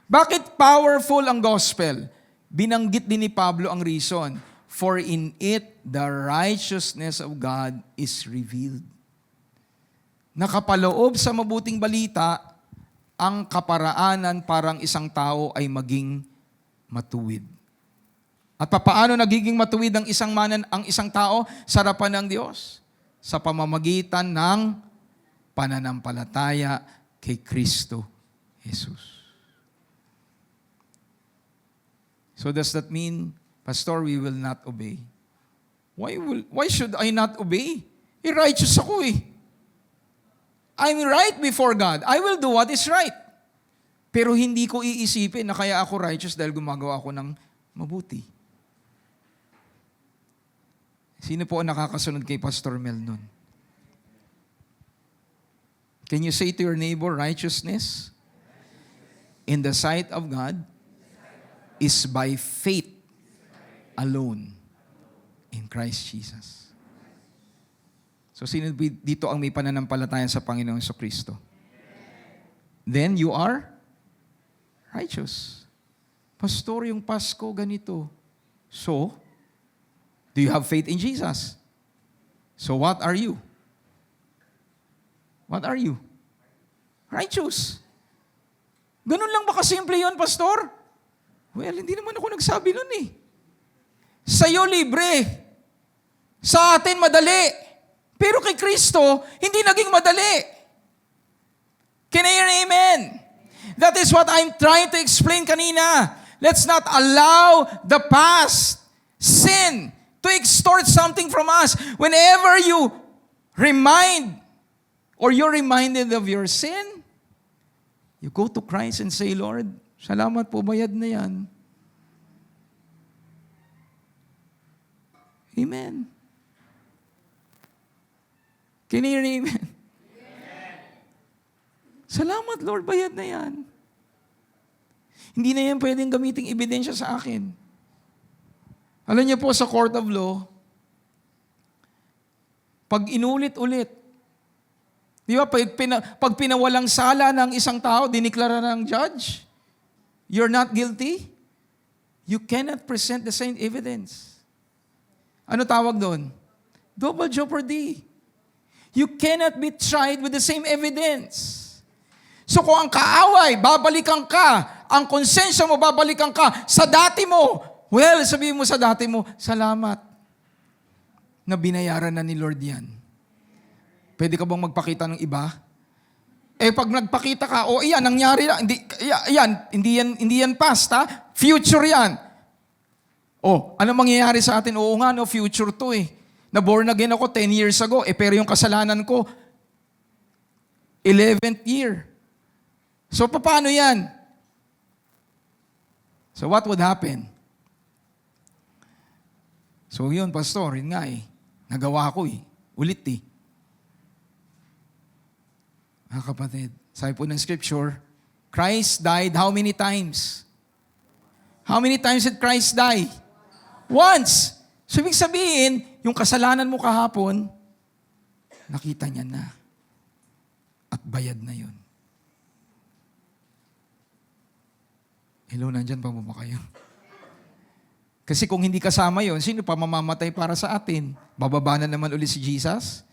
Bakit powerful ang gospel? Binanggit din ni Pablo ang reason. For in it the righteousness of God is revealed. Nakapaloob sa mabuting balita ang kaparaanan parang isang tao ay maging matuwid. At papaano nagiging matuwid ang isang tao sa harapan ng Diyos? Sa pamamagitan ng pananampalataya kay Kristo Jesus. So does that mean, Pastor, we will not obey? Why should I not obey? Righteous ako eh. I'm right before God. I will do what is right. Pero hindi ko iisipin na kaya ako righteous dahil gumagawa ako ng mabuti. Sino po ang nakakasunod kay Pastor Mel nun? Can you say to your neighbor, righteousness in the sight of God is by faith alone in Christ Jesus. So sino dito ang may pananampalataya sa Panginoong Jesucristo? Then you are righteous. Pastor, yung Pasko ganito. So, do you have faith in Jesus? So what are you? What are you? Righteous. Ganun lang ba kasimple yun, Pastor? Well, hindi naman ako nagsabi nun eh. Sa'yo libre. Sa atin madali. Pero kay Kristo, hindi naging madali. Can I hear amen? That is what I'm trying to explain kanina. Let's not allow the past sin to extort something from us. Whenever you remind or you're reminded of your sin, you go to Christ and say, Lord, salamat po, bayad na yan. Amen. Can you hear amen? Salamat, Lord, bayad na yan. Hindi na yan pwedeng gamiting ebidensya sa akin. Alam niyo po, sa court of law, pag inulit-ulit, di ba, pag pinawalang sala ng isang tao, diniklara ng judge, you're not guilty, you cannot present the same evidence. Ano tawag doon? Double jeopardy. You cannot be tried with the same evidence. So kung ang kaaway, babalikan ka, ang konsensya mo, babalikan ka sa dati mo, well, sabihin mo sa dati mo, salamat na binayaran na ni Lord yan. Pwede ka bang magpakita ng iba? Eh pag nagpakita ka, iyan, nangyari na, hindi yan past, ha? Future yan. Ano mangyayari sa atin? Oo nga, no, future to eh. Na-born again ako 10 years ago, pero yung kasalanan ko, 11th year. So, paano yan? So, what would happen? So, yun, Pastor, yun nga eh. Nagawa ko eh. Ulit eh. Mga kapatid, sabi po ng Scripture, Christ died how many times? How many times did Christ die? Once. So, ibig sabihin, yung kasalanan mo kahapon, nakita niya na. At bayad na yun. Hello, nandyan pa ba kayo? Kasi kung hindi kasama yun, sino pa mamamatay para sa atin? Bababa na naman ulit si Jesus?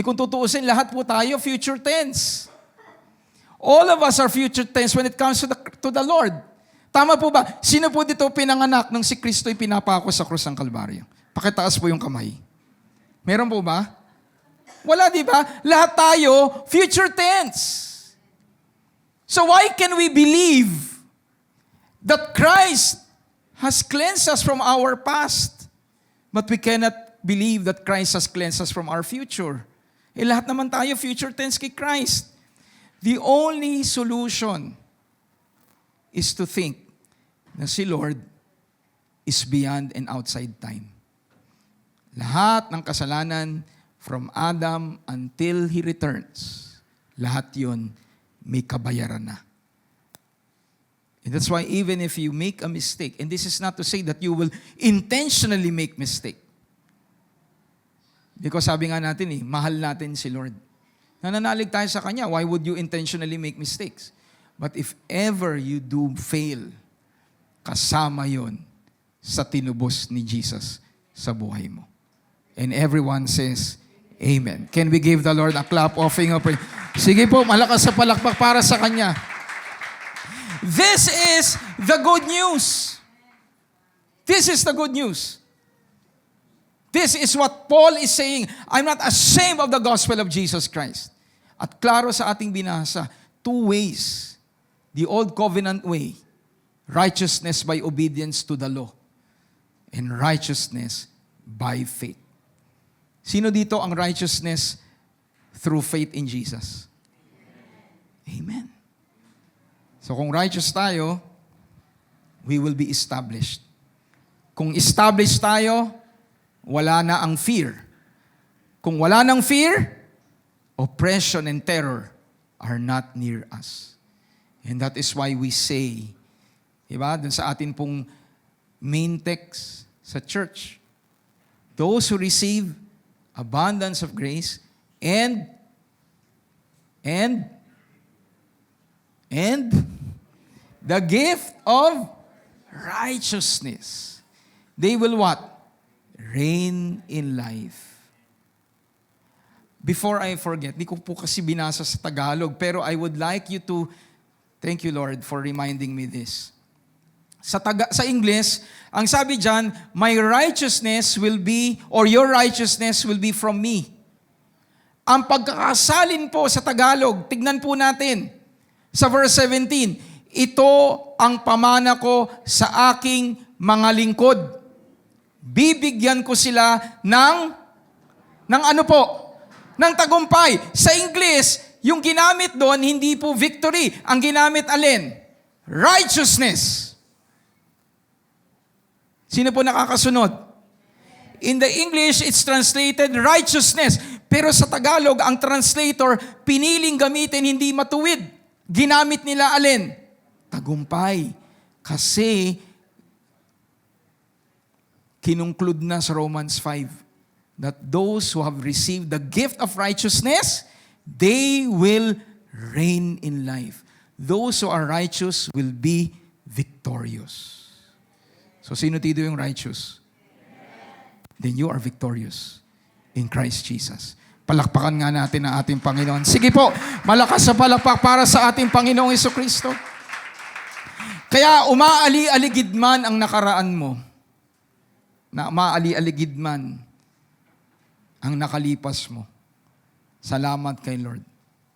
Kung tutuusin, lahat po tayo future tense. All of us are future tense when it comes to the Lord. Tama po ba? Sino po dito pinanganak nung si Kristo ay pinapako sa krus ng Kalbaryo? Pakitaas po yung kamay. Meron po ba? Wala, di ba? Lahat tayo, future tense. So why can we believe that Christ has cleansed us from our past, but we cannot believe that Christ has cleansed us from our future? Lahat naman tayo future tense kay Christ. The only solution is to think na si Lord is beyond and outside time. Lahat ng kasalanan from Adam until He returns, lahat yun may kabayaran na. And that's why even if you make a mistake, and this is not to say that you will intentionally make mistake. Because sabi nga natin mahal natin si Lord. Nananalig tayo sa Kanya, why would you intentionally make mistakes? But if ever you do fail, kasama yon sa tinubos ni Jesus sa buhay mo. And everyone says, Amen. Can we give the Lord a clap offering of praise? Sige po, malakas sa palakpak para sa Kanya. This is the good news. This is the good news. This is what Paul is saying. I'm not ashamed of the gospel of Jesus Christ. At klaro sa ating binasa, two ways. The old covenant way, righteousness by obedience to the law, and righteousness by faith. Sino dito ang righteousness through faith in Jesus? Amen. So kung righteous tayo, we will be established. Kung established tayo, wala na ang fear. Kung wala ng fear, oppression and terror are not near us. And that is why we say, diba, dun sa atin pong main text sa church, those who receive abundance of grace and the gift of righteousness, they will what? Reign in life. Before I forget, di ko po kasi binasa sa Tagalog, pero I would like you to, thank you Lord for reminding me this. Sa English, ang sabi dyan, my righteousness will be, or your righteousness will be from me. Ang pagkakasalin po sa Tagalog, tignan po natin. Sa verse 17, ito ang pamana ko sa aking mga lingkod. Bibigyan ko sila ng ano po? Ng tagumpay. Sa English, yung ginamit doon, hindi po victory. Ang ginamit alin? Righteousness. Sino po nakakasunod? In the English, it's translated righteousness. Pero sa Tagalog, ang translator, piniling gamitin hindi matuwid. Ginamit nila alin? Tagumpay. Kasi, kinungklud na sa Romans 5 that those who have received the gift of righteousness, they will reign in life. Those who are righteous will be victorious. So, sino dito yung righteous? Then you are victorious in Christ Jesus. Palakpakan nga natin ang ating Panginoon. Sige po, malakas sa palakpak para sa ating Panginoong Jesucristo. Kaya umaali-aligid man ang nakaraan mo, na umaali-aligid man ang nakalipas mo. Salamat kay Lord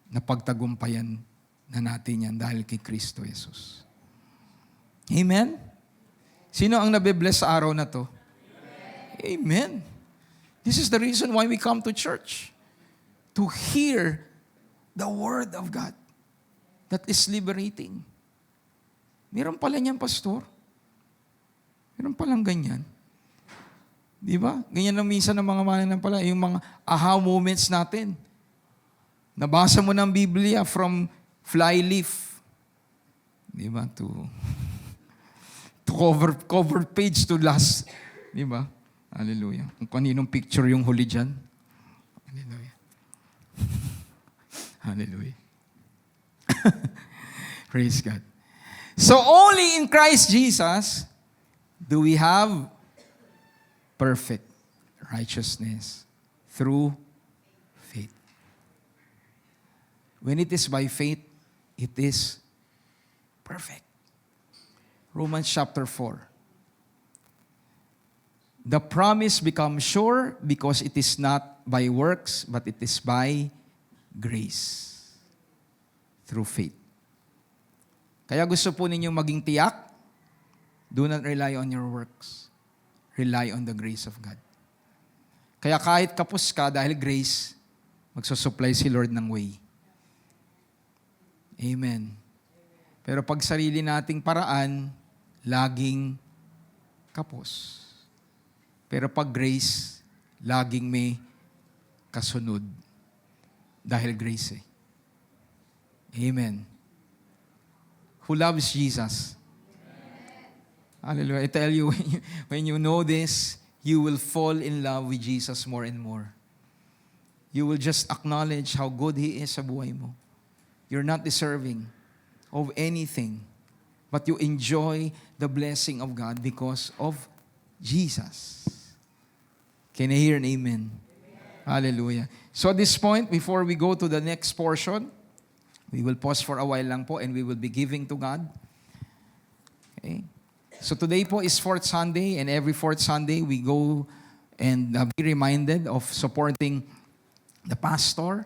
na pagtagumpayan na natin yan dahil kay Kristo Jesus. Amen? Sino ang nabibless sa araw na to? Amen. This is the reason why we come to church. To hear the Word of God that is liberating. Meron pala niyan, pastor. Meron palang ganyan. Di ba? Ganyan lang minsan ng mga mananampalataya, yung mga aha moments natin. Nabasa mo ng Biblia from flyleaf. Di ba? To cover page to last. Di ba? Hallelujah. Kung kaninong picture yung huli dyan. Hallelujah. Hallelujah. Praise God. So only in Christ Jesus do we have perfect righteousness through faith. When it is by faith, it is perfect. Romans chapter 4. The promise becomes sure because it is not by works, but it is by grace. Through faith. Kaya gusto po ninyong maging tiyak, do not rely on your works. Rely on the grace of God. Kaya kahit kapos ka dahil grace, magsusupply si Lord ng way. Amen. Pero pag sarili nating paraan, laging kapos. Pero pag grace, laging may kasunod. Dahil grace eh. Amen. Who loves Jesus? Hallelujah. I tell you, when you know this, you will fall in love with Jesus more and more. You will just acknowledge how good He is sa buhay mo. You're not deserving of anything, but you enjoy the blessing of God because of Jesus. Can I hear an amen? Hallelujah. So at this point, before we go to the next portion, we will pause for a while lang po and we will be giving to God. Okay. So today po is fourth Sunday, and every fourth Sunday we go and be reminded of supporting the pastor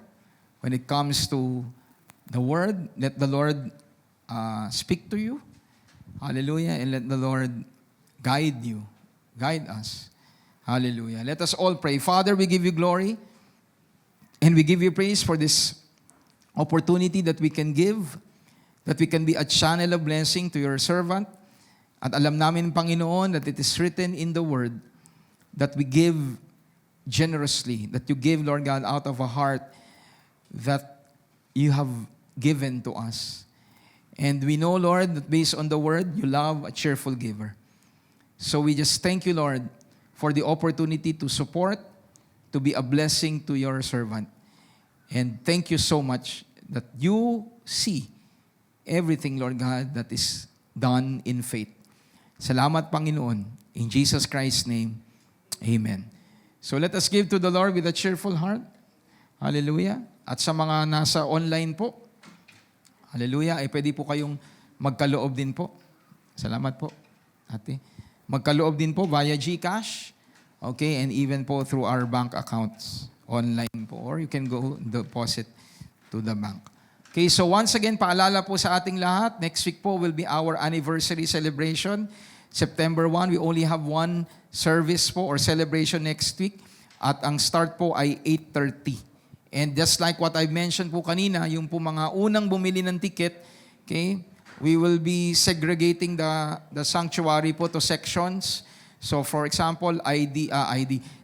when it comes to the word. Let the Lord speak to you. Hallelujah. And let the Lord guide you, guide us. Hallelujah. Let us all pray. Father, we give you glory and we give you praise for this opportunity that we can give, that we can be a channel of blessing to your servant. At alam namin, Panginoon, that it is written in the Word that we give generously, that you give, Lord God, out of a heart that you have given to us. And we know, Lord, that based on the Word, you love a cheerful giver. So we just thank you, Lord, for the opportunity to support, to be a blessing to your servant. And thank you so much that you see everything, Lord God, that is done in faith. Salamat, Panginoon. In Jesus Christ's name, amen. So let us give to the Lord with a cheerful heart. Hallelujah. At sa mga nasa online po, hallelujah, ay pwede po kayong magkaloob din po. Salamat po, ate. Magkaloob din po via GCash, okay, and even po through our bank accounts online po. Or you can go deposit to the bank. Okay, so once again, paalala po sa ating lahat, next week po will be our anniversary celebration. September 1, we only have one service po or celebration next week. At ang start po ay 8:30. And just like what I mentioned po kanina, yung po mga unang bumili ng ticket, okay, we will be segregating the sanctuary po to sections. So for example, ID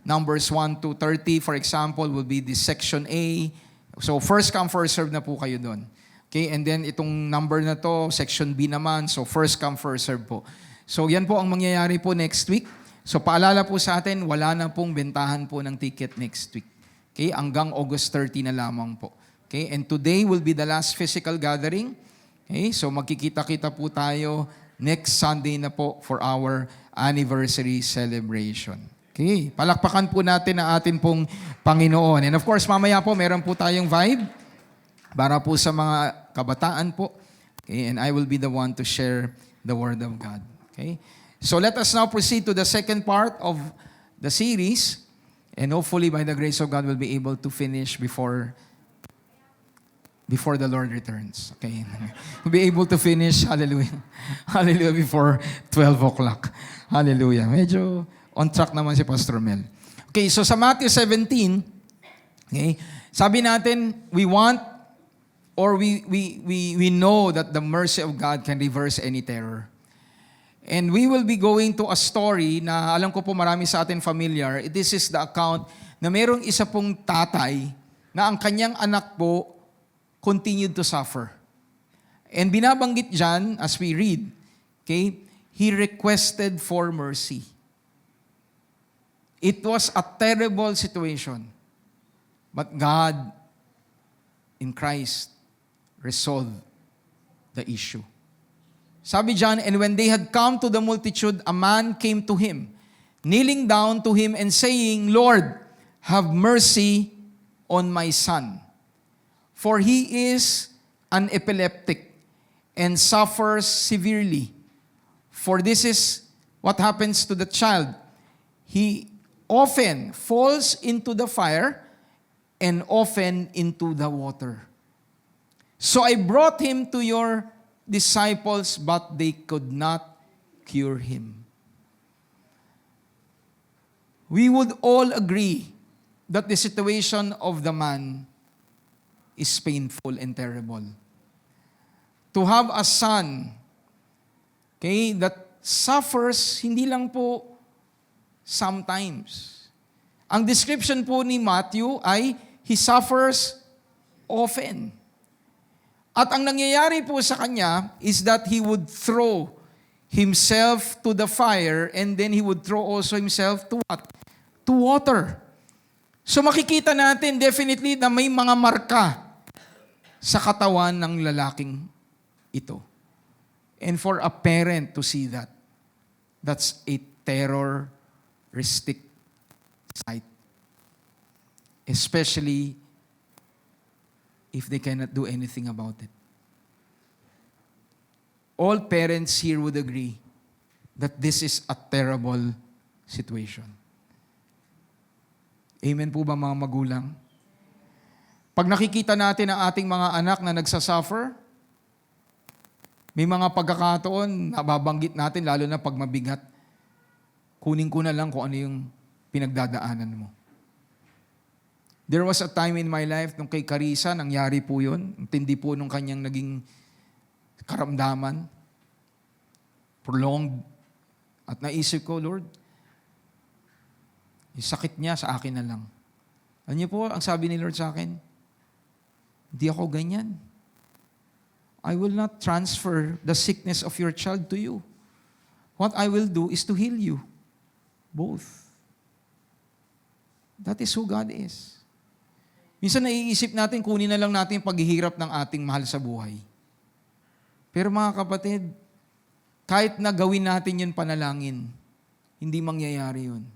numbers 1 to 30, for example, will be the section A. So first come, first serve na po kayo doon. Okay, and then itong number na to, section B naman, so first come, first serve po. So yan po ang mangyayari po next week. So paalala po sa atin, wala na pong bentahan po ng ticket next week. Okay, hanggang August 30 na lamang po. Okay, and today will be the last physical gathering. Okay, so magkikita-kita po tayo next Sunday na po for our anniversary celebration. Okay, palakpakan po natin ang atin pong Panginoon. And of course, mamaya po meron po tayong vibe para po sa mga kabataan po. Okay, and I will be the one to share the Word of God. Okay, so let us now proceed to the second part of the series, and hopefully by the grace of God we'll be able to finish before the Lord returns. Okay, we'll be able to finish, hallelujah, hallelujah, before 12 o'clock. Hallelujah. Medyo on track naman si Pastor Mel. Okay, so sa Matthew 17, okay, sabi natin, we want or we know that the mercy of God can reverse any terror. And we will be going to a story na alam ko po marami sa atin familiar. This is the account na merong isa pong tatay na ang kanyang anak po continued to suffer. And binabanggit dyan, as we read, okay, he requested for mercy. It was a terrible situation. But God, in Christ, resolved the issue. Sabi dyan, and when they had come to the multitude, a man came to him, kneeling down to him and saying, Lord, have mercy on my son. For he is an epileptic and suffers severely. For this is what happens to the child. He often falls into the fire and often into the water. So I brought him to your disciples, but they could not cure him. We would all agree that the situation of the man is painful and terrible. To have a son, okay, that suffers, hindi lang po sometimes. Ang description po ni Matthew ay, he suffers often. At ang nangyayari po sa kanya is that he would throw himself to the fire and then he would throw also himself to what? To water. So makikita natin definitely na may mga marka sa katawan ng lalaking ito. And for a parent to see that, that's a terroristic sight. Especially if they cannot do anything about it. All parents here would agree that this is a terrible situation. Amen po ba mga magulang? Pag nakikita natin ang ating mga anak na nagsasuffer, may mga pagkakataon, nababanggit natin, lalo na pag mabigat, kunin ko na lang kung ano yung pinagdadaanan mo. There was a time in my life, nung kay Carissa, nangyari po yun. Tindi po nung kanyang naging karamdaman. Prolonged. At naisip ko, Lord, yung sakit niya sa akin na lang. Ano niyo po, ang sabi ni Lord sa akin, hindi ako ganyan. I will not transfer the sickness of your child to you. What I will do is to heal you. Both. That is who God is. Minsan naiisip natin, kunin na lang natin yung paghihirap ng ating mahal sa buhay. Pero mga kapatid, kahit na gawin natin yun panalangin, hindi mangyayari yun.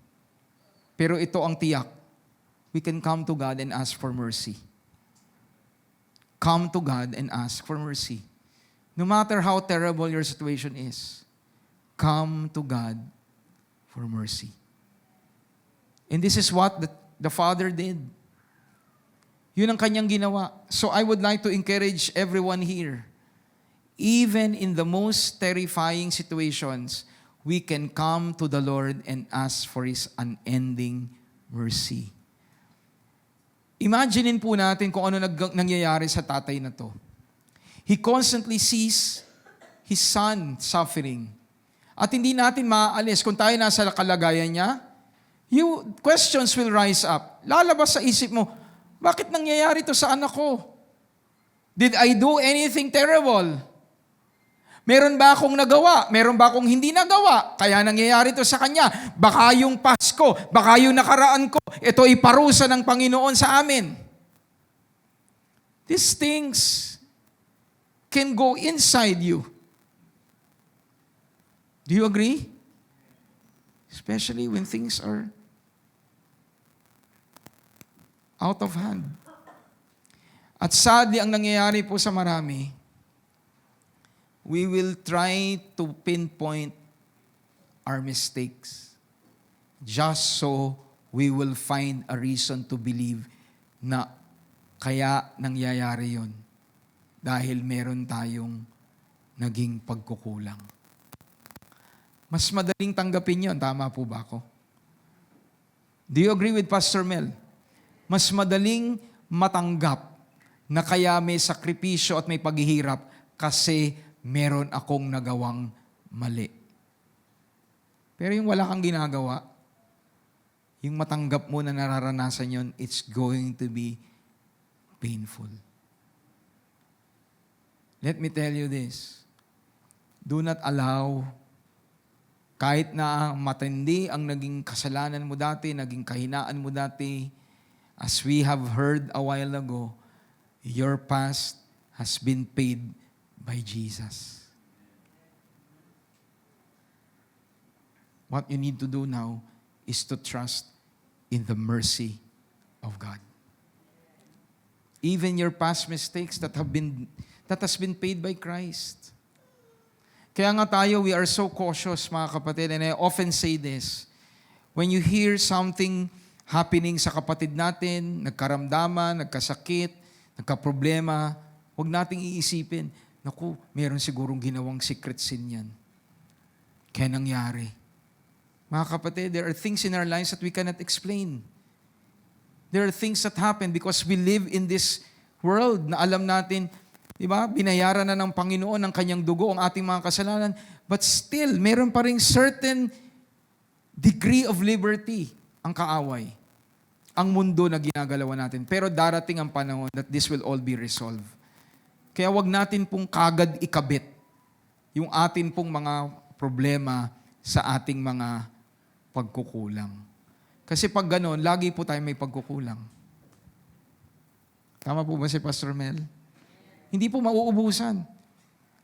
Pero ito ang tiyak. We can come to God and ask for mercy. Come to God and ask for mercy. No matter how terrible your situation is, come to God for mercy. And this is what the Father did. Yun ang kanyang ginawa. So I would like to encourage everyone here. Even in the most terrifying situations, we can come to the Lord and ask for His unending mercy. Imaginein po natin kung ano nangyayari sa tatay na to. He constantly sees his son suffering. At hindi natin maaalis kung tayo nasa kalagayan niya, questions will rise up. Lalabas sa isip mo, bakit nangyayari to sa anak ko? Did I do anything terrible? Meron ba akong nagawa? Meron ba akong hindi nagawa? Kaya nangyayari to sa kanya. Baka yung Pasko, baka yung nakaraan ko, ito ay parusa ng Panginoon sa amin. These things can go inside you. Do you agree? Especially when things are out of hand. At sadly, ang nangyayari po sa marami, we will try to pinpoint our mistakes just so we will find a reason to believe na kaya nangyayari yon dahil meron tayong naging pagkukulang. Mas madaling tanggapin yon, tama po ba ako? Do you agree with Pastor Mel? Mas madaling matanggap na kaya may sakripisyo at may paghihirap kasi meron akong nagawang mali. Pero yung wala kang ginagawa, yung matanggap mo na nararanasan yon, it's going to be painful. Let me tell you this. Do not allow, kahit na matindi ang naging kasalanan mo dati, naging kahinaan mo dati, as we have heard a while ago, your past has been paid by Jesus. What you need to do now is to trust in the mercy of God. Even your past mistakes that has been paid by Christ. Kaya nga tayo, we are so cautious, mga kapatid, and I often say this, when you hear something happening sa kapatid natin, nagkaramdaman, nagkasakit, nagkaproblema, huwag nating iisipin, naku, meron sigurong ginawang secret sin yan. Kaya nangyari. Mga kapatid, there are things in our lives that we cannot explain. There are things that happen because we live in this world na alam natin, di ba, binayaran na ng Panginoon ng kanyang dugo ang ating mga kasalanan, but still, meron pa ring certain degree of liberty ang kaaway. Ang mundo na ginagalawan natin. Pero darating ang panahon that this will all be resolved. Kaya wag natin pong kagad ikabit yung atin pong mga problema sa ating mga pagkukulang. Kasi pag gano'n, lagi po tayo may pagkukulang. Tama po ba si Pastor Mel? Hindi po mauubusan.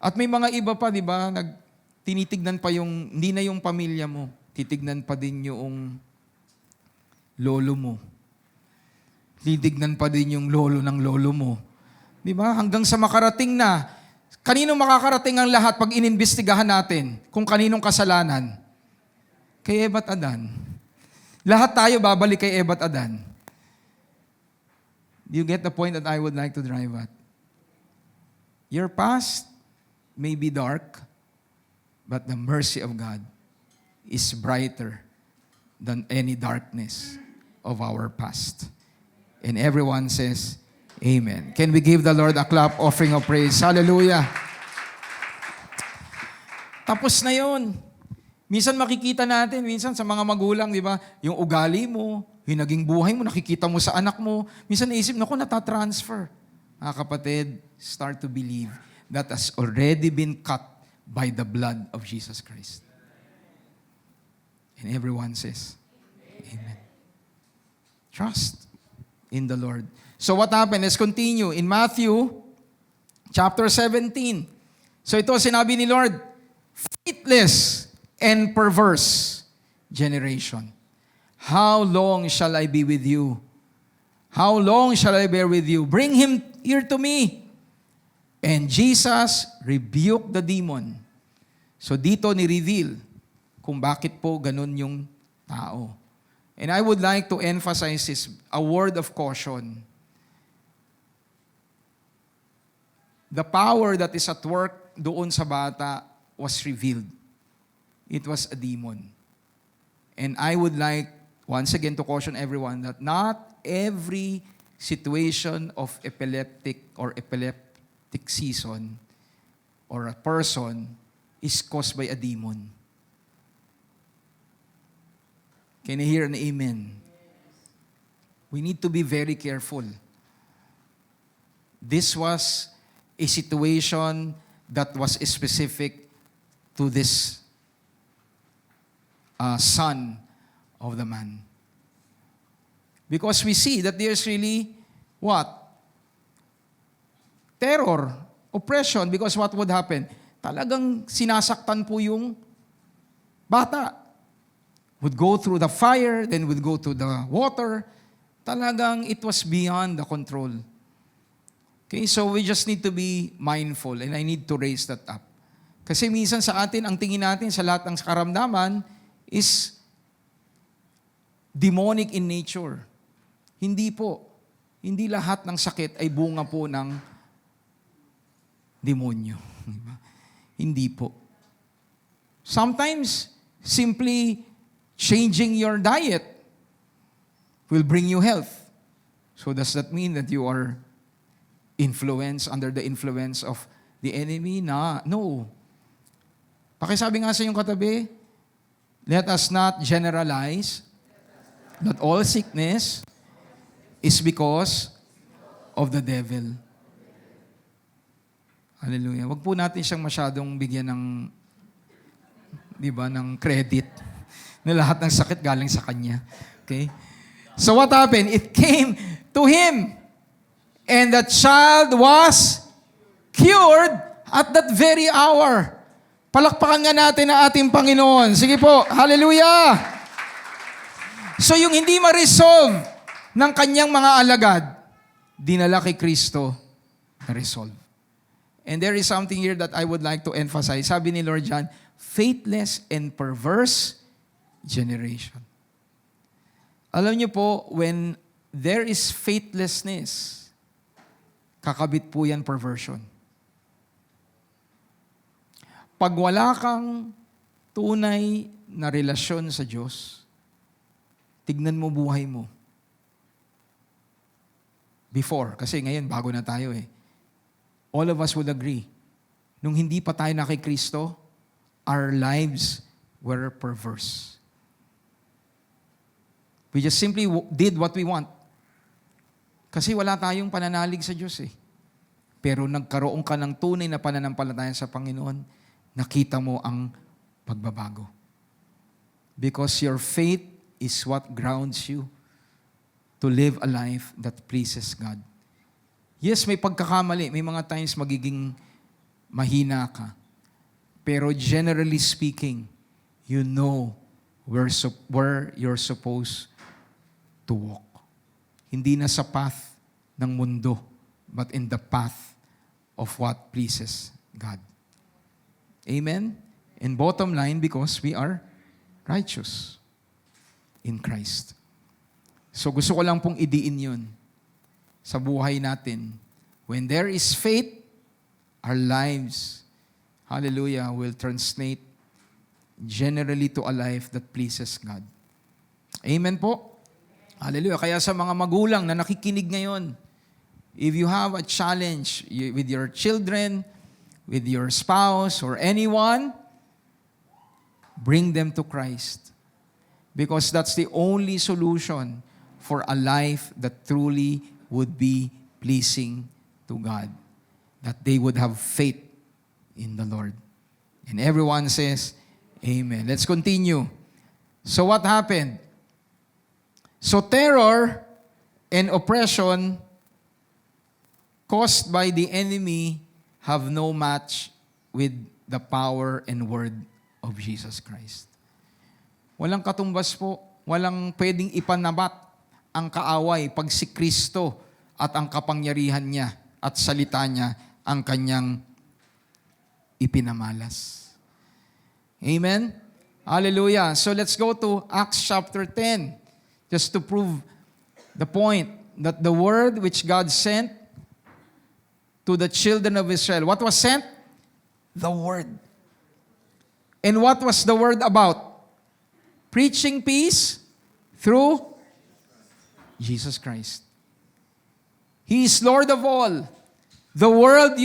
At may mga iba pa, di ba, tinitignan pa yung, hindi na yung pamilya mo, titignan pa din lolo mo. Titignan pa din yung lolo ng lolo mo. Di ba? Hanggang sa makarating na. Kanino makakarating ang lahat pag inimbestigahan natin kung kaninong kasalanan? Kay Eva at Adan. Lahat tayo babalik kay Eva at Adan. Do you get the point that I would like to drive at? Your past may be dark, but the mercy of God is brighter than any darkness of our past. And everyone says, Amen. Can we give the Lord a clap offering of praise? Hallelujah. Tapos na yun. Minsan makikita natin, minsan sa mga magulang, di ba, yung ugali mo, yung naging buhay mo, nakikita mo sa anak mo. Minsan naisip, naku, natatransfer. Mga kapatid, start to believe that has already been cut by the blood of Jesus Christ. And everyone says, Amen. Trust in the Lord. So what happened? Let's continue. In Matthew chapter 17. So ito sinabi ni Lord, faithless and perverse generation. How long shall I be with you? How long shall I bear with you? Bring him here to me. And Jesus rebuked the demon. So dito ni-reveal kung bakit po ganun yung tao. And I would like to emphasize this, a word of caution. The power that is at work doon sa bata was revealed. It was a demon. And I would like, once again, to caution everyone that not every situation of epileptic season or a person is caused by a demon. Can you hear an amen? We need to be very careful. This was a situation that was specific to this son of the man. Because we see that there's really, what? Terror, oppression, because what would happen? Talagang sinasaktan po yung bata. Would go through the fire, then would go to the water. Talagang it was beyond the control. Okay, so we just need to be mindful and I need to raise that up. Kasi minsan sa atin, ang tingin natin sa lahat ng karamdaman is demonic in nature. Hindi po. Hindi lahat ng sakit ay bunga po ng demonyo. Hindi po. Sometimes, simply changing your diet will bring you health. So does that mean that you are under the influence of the enemy? No. Pakisabi nga sa iyong katabi, let us not generalize that all sickness is because of the devil. Hallelujah. Wag po natin siyang masyadong bigyan ng, di ba, ng credit na lahat ng sakit galing sa kanya. Okay? So what happened? It came to him. And the child was cured at that very hour. Palakpakan nga natin ang ating Panginoon. Sige po, hallelujah! So yung hindi ma-resolve ng kanyang mga alagad, dinala kay Kristo na resolve. And there is something here that I would like to emphasize. Sabi ni Lord John, faithless and perverse generation. Alam niyo po, when there is faithlessness, kakabit po yan perversion. Pag wala kang tunay na relasyon sa Diyos, tignan mo buhay mo. Before, kasi ngayon bago na tayo eh. All of us would agree, nung hindi pa tayo na kay Kristo, our lives were perverse. We just simply did what we want. Kasi wala tayong pananalig sa Diyos eh. Pero nagkaroon ka ng tunay na pananampalataya sa Panginoon, nakita mo ang pagbabago. Because your faith is what grounds you to live a life that pleases God. Yes, may pagkakamali. May mga times magiging mahina ka. Pero generally speaking, you know where you're supposed to walk. Hindi na sa path ng mundo, but in the path of what pleases God. Amen? And bottom line, because we are righteous in Christ. So gusto ko lang pong idiin yun sa buhay natin. When there is faith, our lives, hallelujah, will translate generally to a life that pleases God. Amen po? Hallelujah. Kaya sa mga magulang na nakikinig ngayon, if you have a challenge with your children, with your spouse, or anyone, bring them to Christ. Because that's the only solution for a life that truly would be pleasing to God. That they would have faith in the Lord. And everyone says, Amen. Let's continue. So what happened? So terror and oppression caused by the enemy have no match with the power and word of Jesus Christ. Walang katumbas po, walang pwedeng ipanabat ang kaaway pag si Kristo at ang kapangyarihan niya at salita niya ang kanyang ipinamalas. Amen? Hallelujah. So let's go to Acts chapter 10 just to prove the point that the word which God sent to the children of Israel. What was sent? The Word. And what was the Word about? Preaching peace through Jesus Christ. He is Lord of all. The word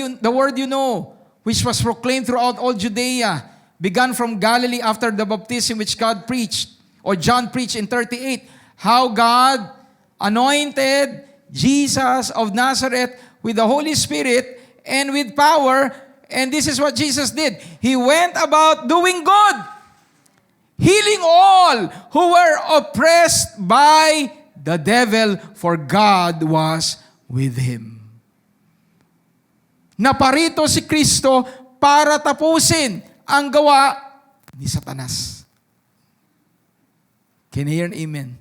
you know, which was proclaimed throughout all Judea, began from Galilee after the baptism which God preached, or John preached in 38, how God anointed Jesus of Nazareth with the Holy Spirit and with power, and this is what Jesus did. He went about doing good, healing all who were oppressed by the devil, for God was with him. Naparito si Kristo para tapusin ang gawa ni Satanas. Can you hear an amen?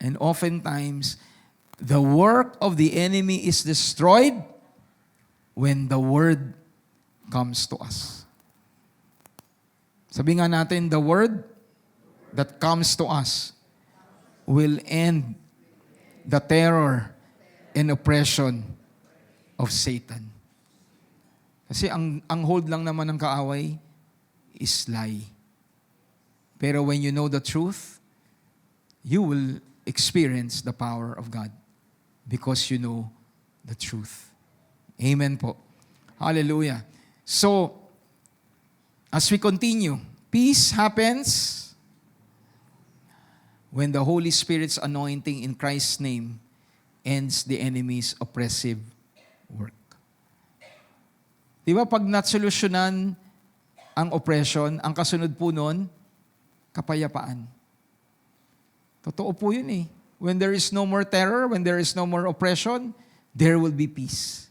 And oftentimes, the work of the enemy is destroyed when the word comes to us. Sabi nga natin, the word that comes to us will end the terror and oppression of Satan. Kasi ang hold lang naman ng kaaway is lie. Pero when you know the truth, you will experience the power of God because you know the truth. Amen po. Hallelujah. So, as we continue, peace happens when the Holy Spirit's anointing in Christ's name ends the enemy's oppressive work. Di ba pag natsolusyonan ang oppression, ang kasunod po nun, kapayapaan. Totoo po yun eh. When there is no more terror, when there is no more oppression, there will be peace.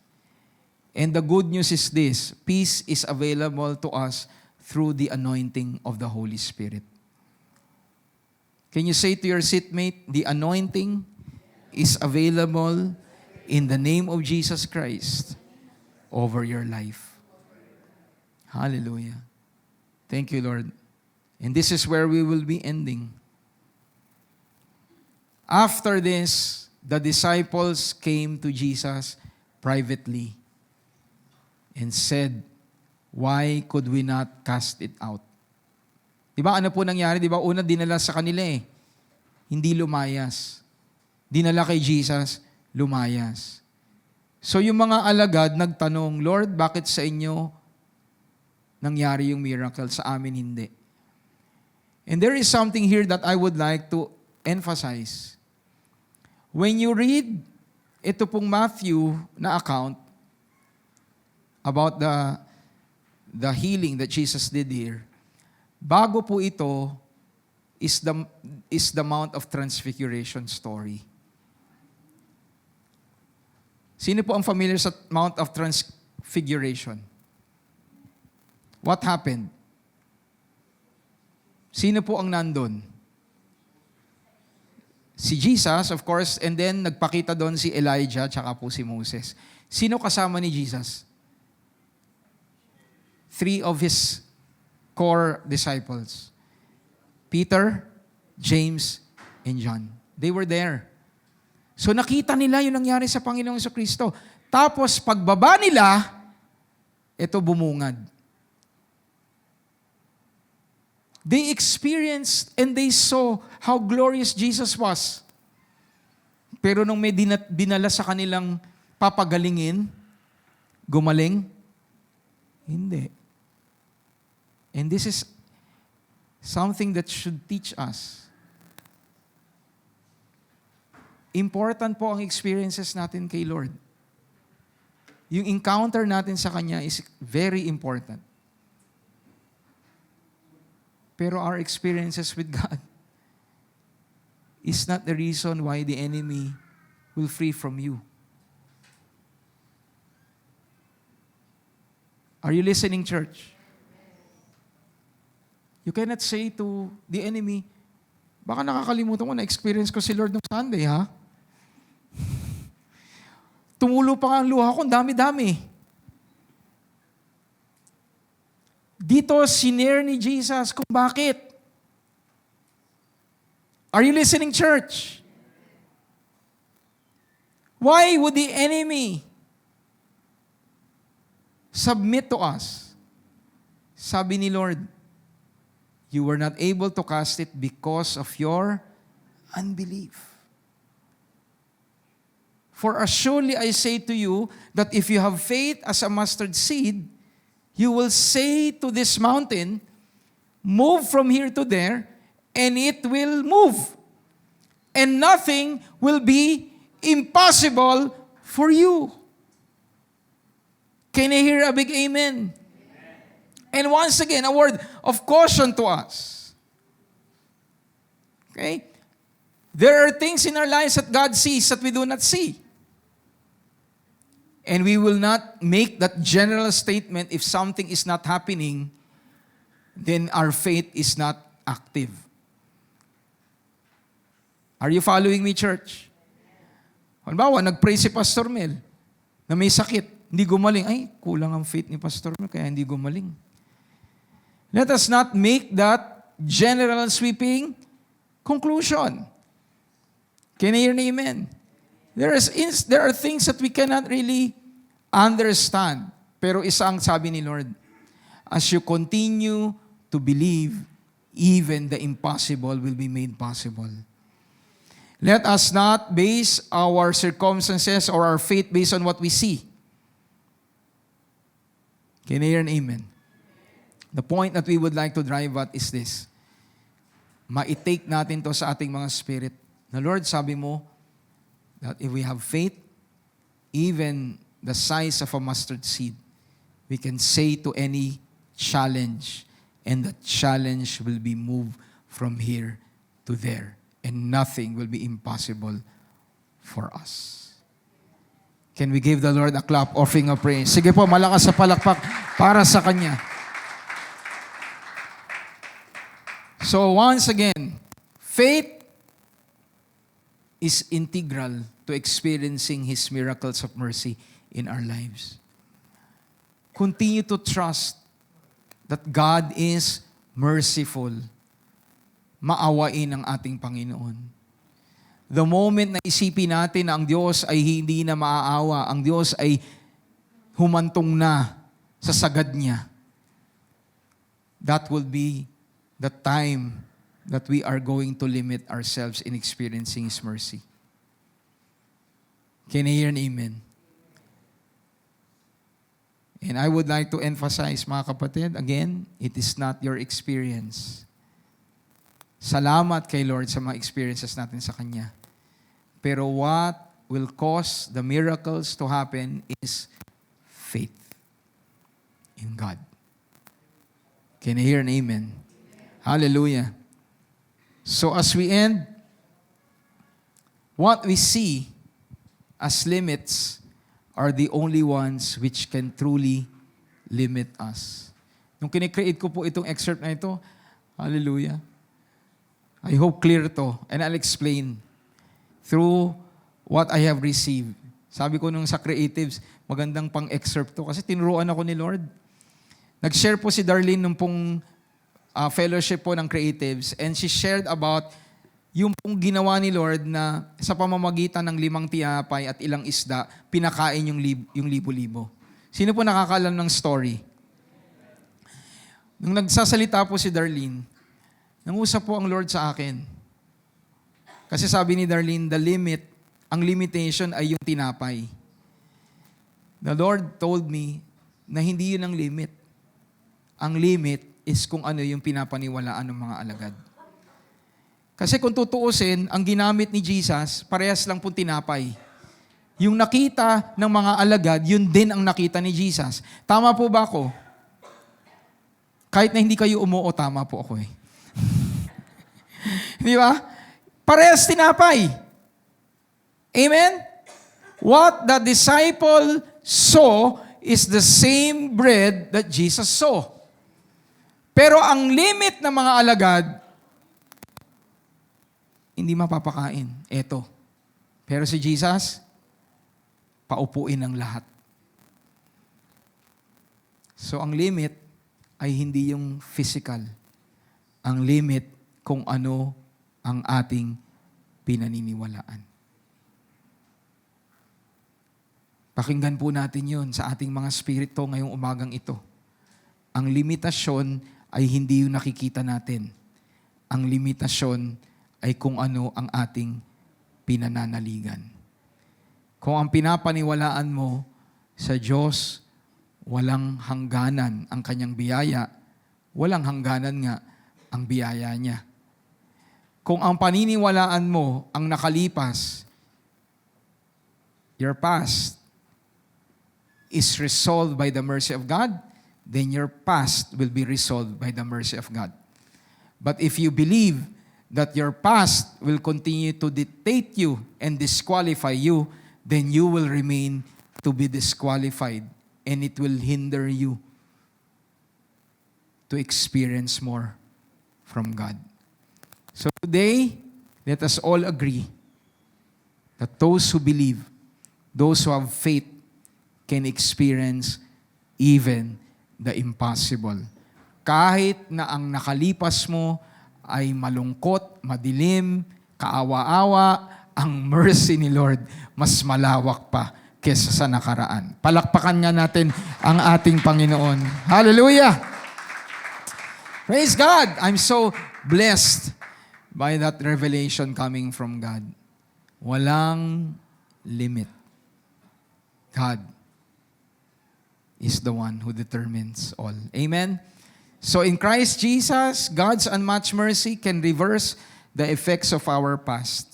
And the good news is this, peace is available to us through the anointing of the Holy Spirit. Can you say to your seatmate, the anointing is available in the name of Jesus Christ over your life. Hallelujah. Thank you, Lord. And this is where we will be ending. After this, the disciples came to Jesus privately and said, why could we not cast it out? Diba ano po nangyari? Diba una dinala sa kanila eh. Hindi lumayas. Dinala kay Jesus, lumayas. So yung mga alagad nagtanong, Lord, bakit sa inyo nangyari yung miracle, sa amin hindi? And there is something here that I would like to emphasize. When you read ito pong Matthew na account about the healing that Jesus did here, bago po ito is the Mount of Transfiguration story. Sino po ang familiar sa Mount of Transfiguration? What happened? Sino po ang nandun? si Jesus, of course, and then nagpakita doon si Elijah, tsaka po si Moses. Sino kasama ni Jesus? 3 of his core disciples. Peter, James, and John. They were there. So nakita nila yung nangyari sa Panginoong Jesucristo. Tapos pagbaba nila, ito bumungad. They experienced and they saw how glorious Jesus was. Pero nung may dinala sa kanilang papagalingin, gumaling, hindi. And this is something that should teach us. Important po ang experiences natin kay Lord. Yung encounter natin sa Kanya is very important. Pero our experiences with God is not the reason why the enemy will flee from you. Are you listening, church? You cannot say to the enemy, baka nakakalimutan mo, na-experience ko si Lord ng Sunday, ha? Tumulo pa nga ang luha ko, ang dami-dami. Dito, sinare ni Jesus kung bakit. Are you listening, church? Why would the enemy submit to us? Sabi ni Lord, you were not able to cast it because of your unbelief. For as surely I say to you, that if you have faith as a mustard seed, you will say to this mountain, move from here to there, and it will move. And nothing will be impossible for you. Can I hear a big amen? And once again, a word of caution to us. Okay? There are things in our lives that God sees that we do not see. And we will not make that general statement if something is not happening, then our faith is not active. Are you following me, church? Halimbawa, nag-pray si Pastor Mel na may sakit, hindi gumaling. Ay, kulang ang faith ni Pastor Mel, kaya hindi gumaling. Let us not make that general sweeping conclusion. Can I hear an amen? There are things that we cannot really understand. Pero isang sabi ni Lord, as you continue to believe, even the impossible will be made possible. Let us not base our circumstances or our faith based on what we see. Can I hear an amen? The point that we would like to drive at is this. Ma-take natin to sa ating mga spirit. Na Lord, sabi mo, that if we have faith, even the size of a mustard seed, we can say to any challenge, and the challenge will be moved from here to there, and nothing will be impossible for us. Can we give the Lord a clap offering of praise? Sige po, malakas sa palakpak para sa Kanya. So once again, faith is integral to experiencing His miracles of mercy in our lives. Continue to trust that God is merciful. Maawain ang ating Panginoon. The moment na isipin natin na ang Diyos ay hindi na maaawa, ang Diyos ay humantong na sa sagad niya, that will be the time that we are going to limit ourselves in experiencing His mercy. Can I hear an amen? And I would like to emphasize, mga kapatid, again, it is not your experience. Salamat kay Lord sa mga experiences natin sa Kanya. Pero what will cause the miracles to happen is faith in God. Can I hear an amen? Hallelujah. So as we end, what we see as limits are the only ones which can truly limit us. Nung kinikreate ko po itong excerpt na ito, hallelujah, I hope clear to, and I'll explain. through what I have received. Sabi ko nung sa creatives, magandang pang-excerpt to kasi tinuruan ako ni Lord. Nag-share po si Darlene nung pong fellowship po ng creatives and she shared about yung pong ginawa ni Lord na sa pamamagitan ng 5 tinapay at ilang isda, pinakain yung libo-libo. Sino po nakakalam ng story? Nung nagsasalita po si Darlene, nangusap po ang Lord sa akin. Kasi sabi ni Darlene, ang limitation ay yung tinapay. The Lord told me na hindi yun ang limit. Ang limit is kung ano yung pinapaniwalaan ng mga alagad. Kasi kung tutuusin, ang ginamit ni Jesus, parehas lang pong tinapay. Yung nakita ng mga alagad, yun din ang nakita ni Jesus. Tama po ba ako? Kahit na hindi kayo umuo, tama po ako eh. Di ba? Parehas tinapay. Amen? What the disciple saw is the same bread that Jesus saw. Pero ang limit ng mga alagad, hindi mapapakain. Eto. Pero si Jesus, paupuin ng lahat. So ang limit ay hindi yung physical. Ang limit kung ano ang ating pinaniniwalaan. Pakinggan po natin yun sa ating mga spirito ngayong umagang ito. Ang limitasyon ay hindi yung nakikita natin. Ang limitasyon ay kung ano ang ating pinananaligan. Kung ang pinapaniwalaan mo sa Diyos, walang hangganan ang kanyang biyaya, walang hangganan nga ang biyaya niya. Kung ang paniniwalaan mo ang nakalipas, your past is resolved by the mercy of God, then your past will be resolved by the mercy of God. But if you believe that your past will continue to dictate you and disqualify you, then you will remain to be disqualified and it will hinder you to experience more from God. So today, let us all agree that those who believe, those who have faith, can experience even the impossible. Kahit na ang nakalipas mo ay malungkot, madilim, kaawa-awa, ang mercy ni Lord mas malawak pa kesa sa nakaraan. Palakpakan nga natin ang ating Panginoon. Hallelujah! Praise God! I'm so blessed by that revelation coming from God. Walang limit. God is the one who determines all. Amen? So in Christ Jesus, God's unmatched mercy can reverse the effects of our past.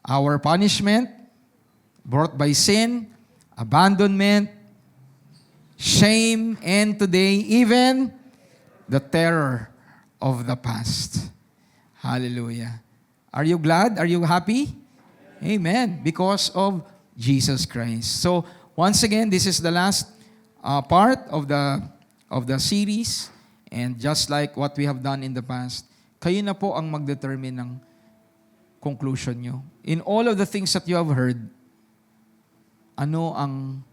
Our punishment, brought by sin, abandonment, shame, and today, even the terror of the past. Hallelujah. Are you glad? Are you happy? Amen. Because of Jesus Christ. So, once again, this is the last part of the series, and just like what we have done in the past, kayo na po ang mag-determine ng conclusion nyo. In all of the things that you have heard, ano ang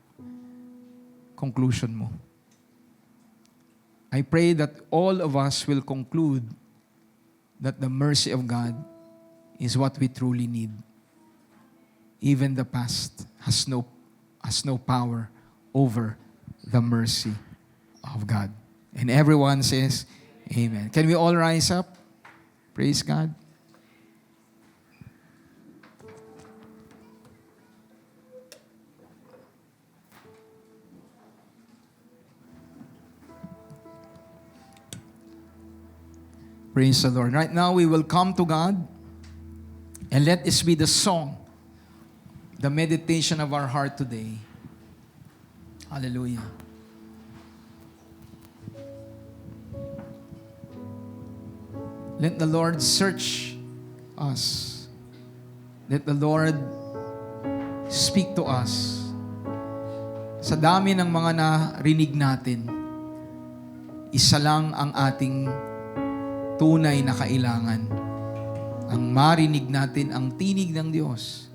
conclusion mo? I pray that all of us will conclude that the mercy of God is what we truly need. Even the past has no power over the mercy of God. And everyone says, Amen. Can we all rise up? Praise God. Praise the Lord. Right now, we will come to God and let this be the song, the meditation of our heart today. Hallelujah. Let the Lord search us. Let the Lord speak to us. Sa dami ng mga narinig natin, isa lang ang ating tunay na kailangan. ang marinig natin ang tinig ng Diyos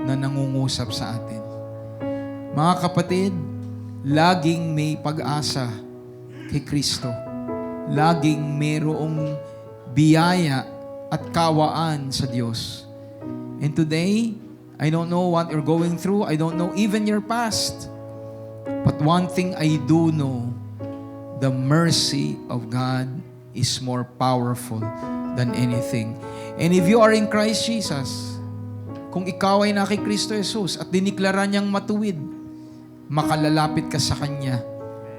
na nangungusap sa atin. Mga kapatid, laging may pag-asa kay Kristo. Laging mayroong biyaya at kawaan sa Diyos. And today, I don't know what you're going through. I don't know even your past. But one thing I do know, the mercy of God is more powerful than anything. And if you are in Christ Jesus, kung ikaw ay naki Kristo Jesus at diniklara niyang matuwid, makalalapit ka sa Kanya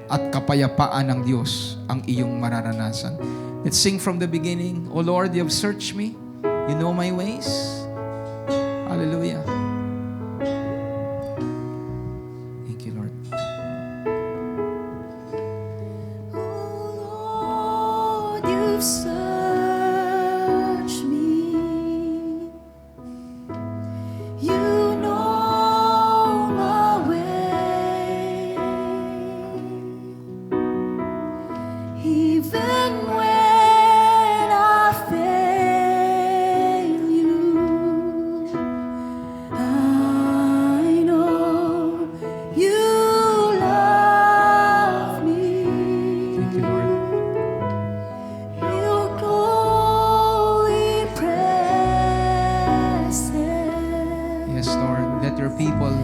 at kapayapaan ng Diyos ang iyong mararanasan. Let's sing from the beginning. O Lord, you have searched me. You know my ways. Hallelujah. Thank you, Lord.
Oh Lord, you've searched me. You know my way. Even when I fail you, I know you love me.
Thank you, Lord.
Your holy presence
Yes, Lord. Let your people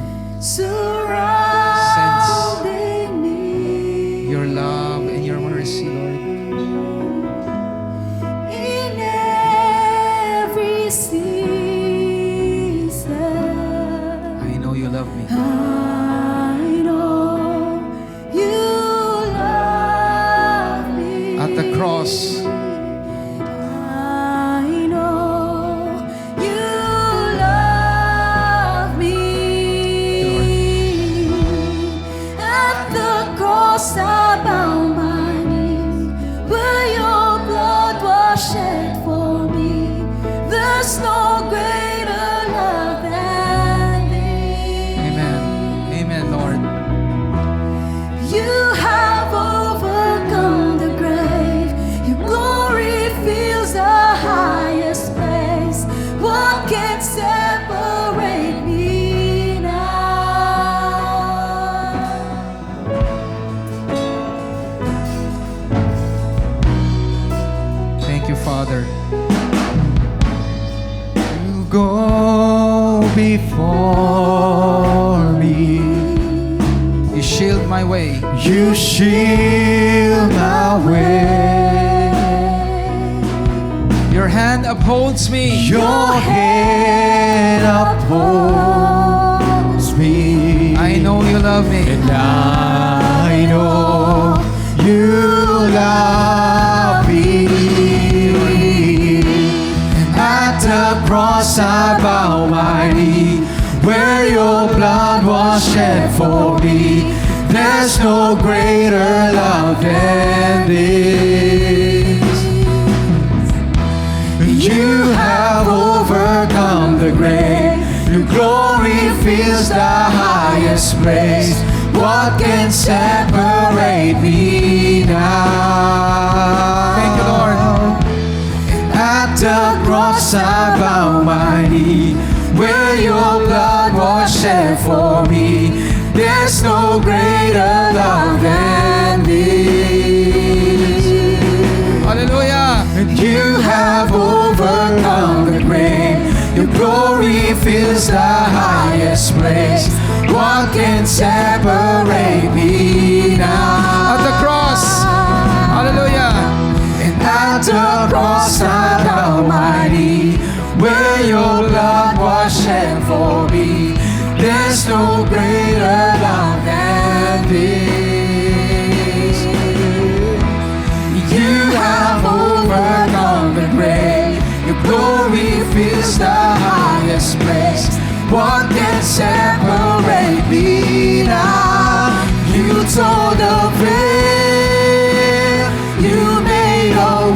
surrounding me.
your love and your mercy, Lord.
In every season,
I know you love me.
I know you love me.
At the cross,
I know you love me. At the cross I bow my knee, where your blood was shed for me. There's no greater love than this.
amen. Amen, Lord.
You have overcome the grave. Your glory fills the highest place. What can separate me now?
Thank you, Father.
You go before me.
You shield my way.
You shield my way.
Your hand upholds me.
Your hand upholds me.
I know you love me.
And I know you love me. At the cross I bow my knee, where your blood was shed for me. There's no greater love than this. You have overcome the grave. Your glory fills the highest place. What can separate me now?
Thank you, Lord.
At the cross I bow my knee, where your blood was shed for me. There's no greater love than this.
Hallelujah.
And you have overcome the grave. Your glory fills the highest place. What can separate me now?
At the cross. Hallelujah.
And at the cross I bow my knee, where your blood was shed for me. There's no greater love than this. You have overcome the grave. Your glory fills the highest place. What can separate me now? You tore the veil. You made a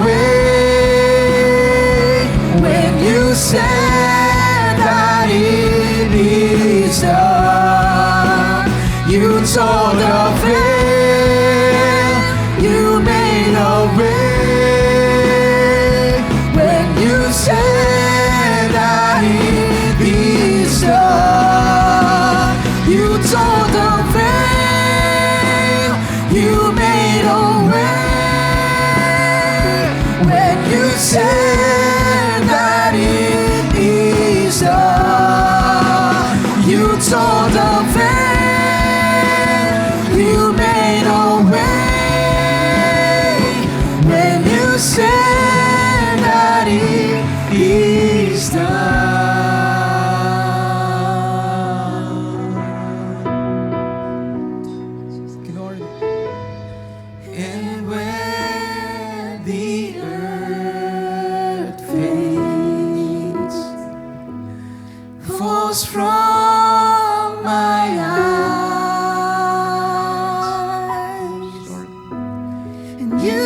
way. When you said that it is done, you tore the veil. You made a way. When you said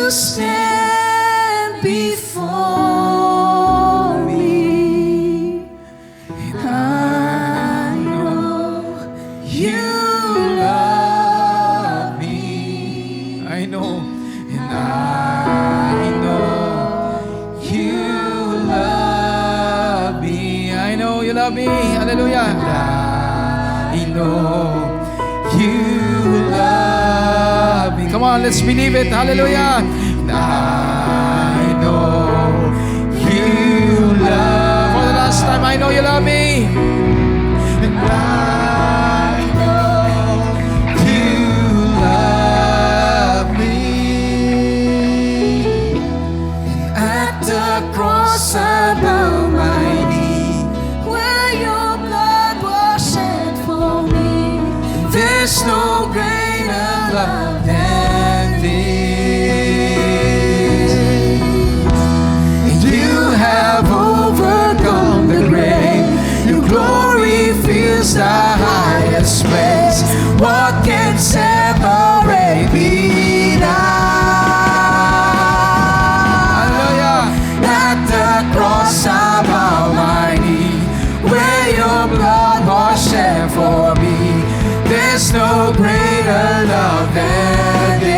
you stand before me, I know you love me.
I know, and I know you love me. I know you love me. Hallelujah. I know you love me. Come on, let's believe it. Hallelujah. And I know you love. For the last time, I know you love me. And I know you love me.
At the cross I bow my knee, where your blood was shed for me. There's no greater love than this.
You have overcome the grave. Your glory fills the highest place. What can separate me now? At the cross I bow my knee, where your blood was shed for me. There's no greater love than this.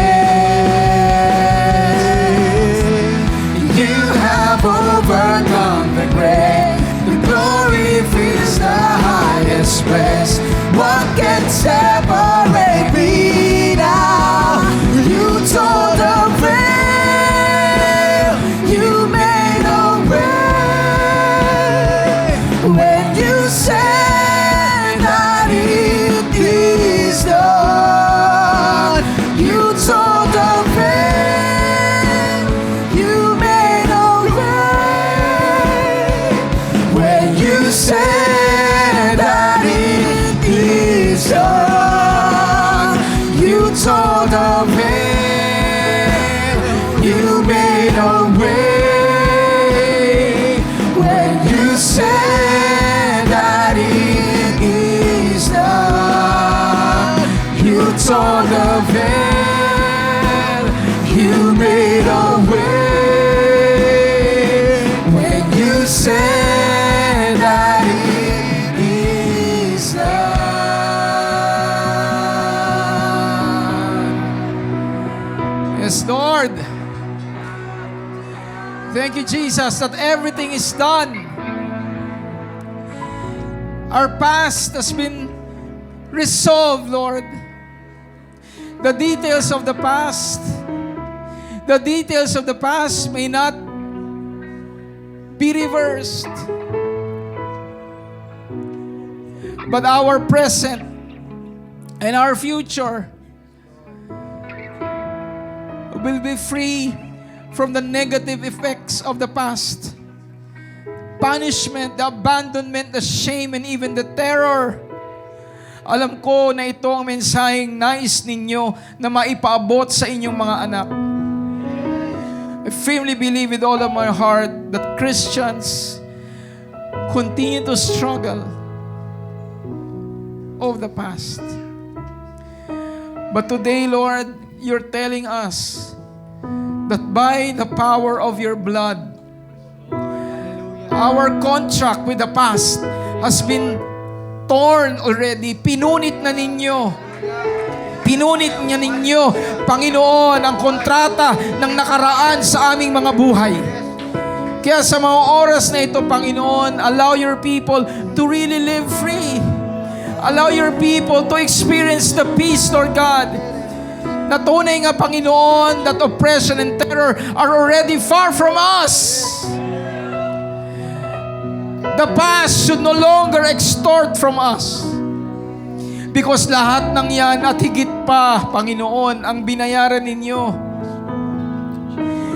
You have overcome the grave. The glory fills the highest place. What can separate me now? You tore the veil. You made a way. When you said that it is done, you tore the veil. You made a way. When you said that it is done, you tore the veil. You made a way. When you said that it is done, you tore the veil. You made a way. When you said that it is done.
Yes, Lord. Thank you, Jesus, that everything is done. Our past has been resolved, Lord. The details of the past may not be reversed. But our present and our future will be free from the negative effects of the past. Punishment, the abandonment, the shame, and even the terror. Alam ko na ito ang mensaheng nais ninyo na maipaabot sa inyong mga anak. I firmly believe with all of my heart that Christians continue to struggle of the past. But today, Lord, you're telling us that by the power of your blood, our contract with the past has been torn already. Pinunit na ninyo. Pinunit niya ninyo, Panginoon, ang kontrata ng nakaraan sa aming mga buhay. Kaya sa mga oras na ito, Panginoon, allow your people to really live free. Allow your people to experience the peace, Lord God. Na tunay nga, Panginoon, that oppression and terror are already far from us. The past should no longer extort from us. Because lahat ng yan at higit pa, Panginoon, ang binayaran ninyo.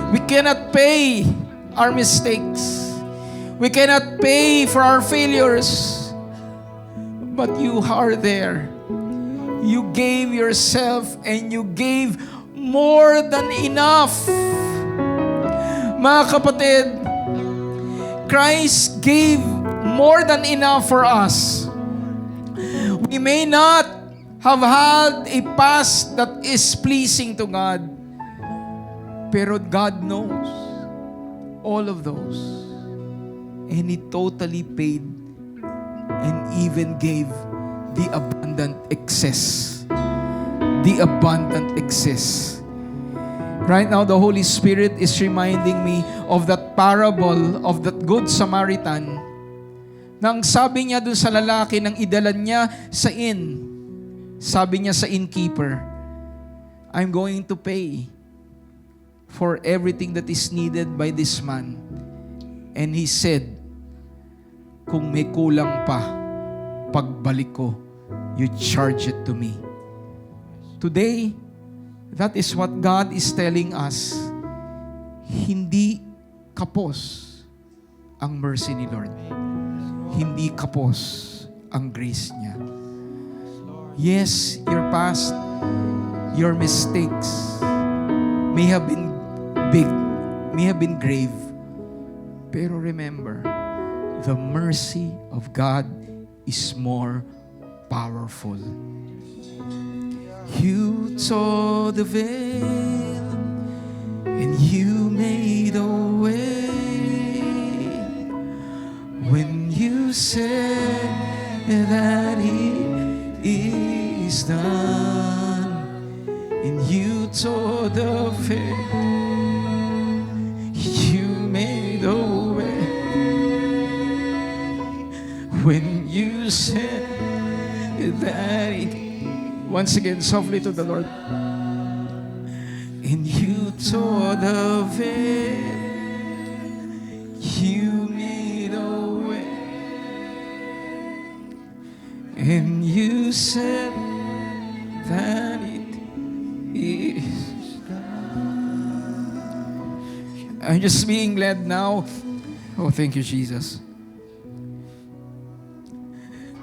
We cannot pay our mistakes. We cannot pay for our failures. But you are there. You gave yourself and you gave more than enough. Mga kapatid, Christ gave more than enough for us. We may not have had a past that is pleasing to God, Pero God knows all of those. And He totally paid and even gave the abundant excess. The abundant excess. Right now, the Holy Spirit is reminding me of that parable of that Good Samaritan. Nang sabi niya dun sa lalaki nang idalan niya sa inn, sabi niya sa innkeeper, I'm going to pay for everything that is needed by this man. And he said, kung may kulang pa, pagbalik ko, you charge it to me. Today, that is what God is telling us. Hindi kapos ang mercy ni Lord. Hindi kapos ang grace niya. Yes, your past, your mistakes may have been big, may have been grave. Pero remember, the mercy of God is more powerful. You tore the veil and you made a way when you said that it is done, and you tore the veil, you made a way when you said that it. Once again, softly to the Lord. And you tore the veil, you made a way, and you said that it is done. I'm just being led now. Oh, thank you, Jesus.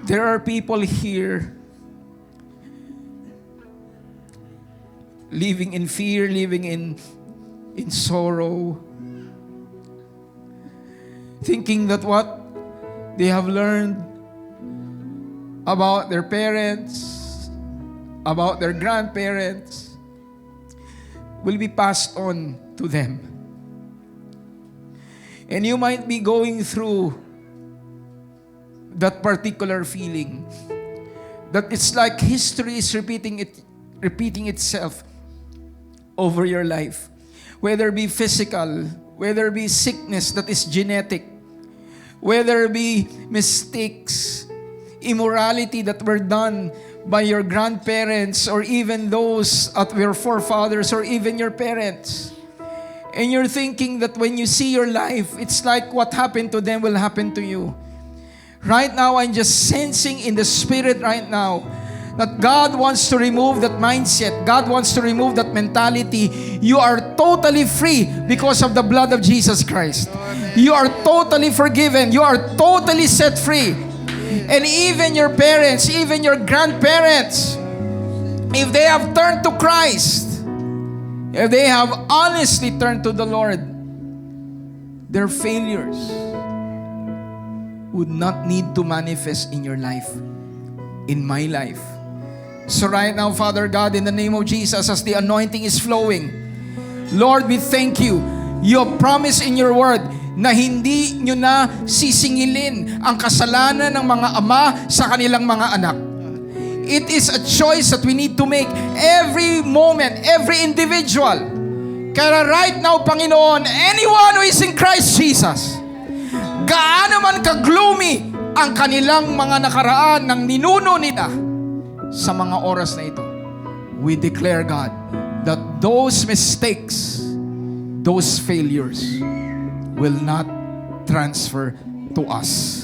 There are people here living in fear, living in sorrow, thinking that what they have learned about their parents, about their grandparents, will be passed on to them. And you might be going through that particular feeling, that it's like history is repeating itself over your life, whether it be physical, whether it be sickness that is genetic, whether it be mistakes, immorality that were done by your grandparents or even those of your forefathers or even your parents. And you're thinking that when you see your life, it's like what happened to them will happen to you. Right now, I'm just sensing in the Spirit right now that God wants to remove that mindset. God wants to remove that mentality. You are totally free because of the blood of Jesus Christ. You are totally forgiven. You are totally set free. And even your parents, even your grandparents, if they have turned to Christ, if they have honestly turned to the Lord, their failures would not need to manifest in your life, in my life. So right now, Father God, in the name of Jesus, as the anointing is flowing, Lord, we thank you. You have promised in your word na hindi nyo na sisingilin ang kasalanan ng mga ama sa kanilang mga anak. It is a choice that we need to make every moment, every individual. Kaya right now, Panginoon, anyone who is in Christ Jesus, gaano man ka-gloomy ang kanilang mga nakaraan ng ninuno nila, sa mga oras na ito, we declare, God, that those mistakes, those failures will not transfer to us.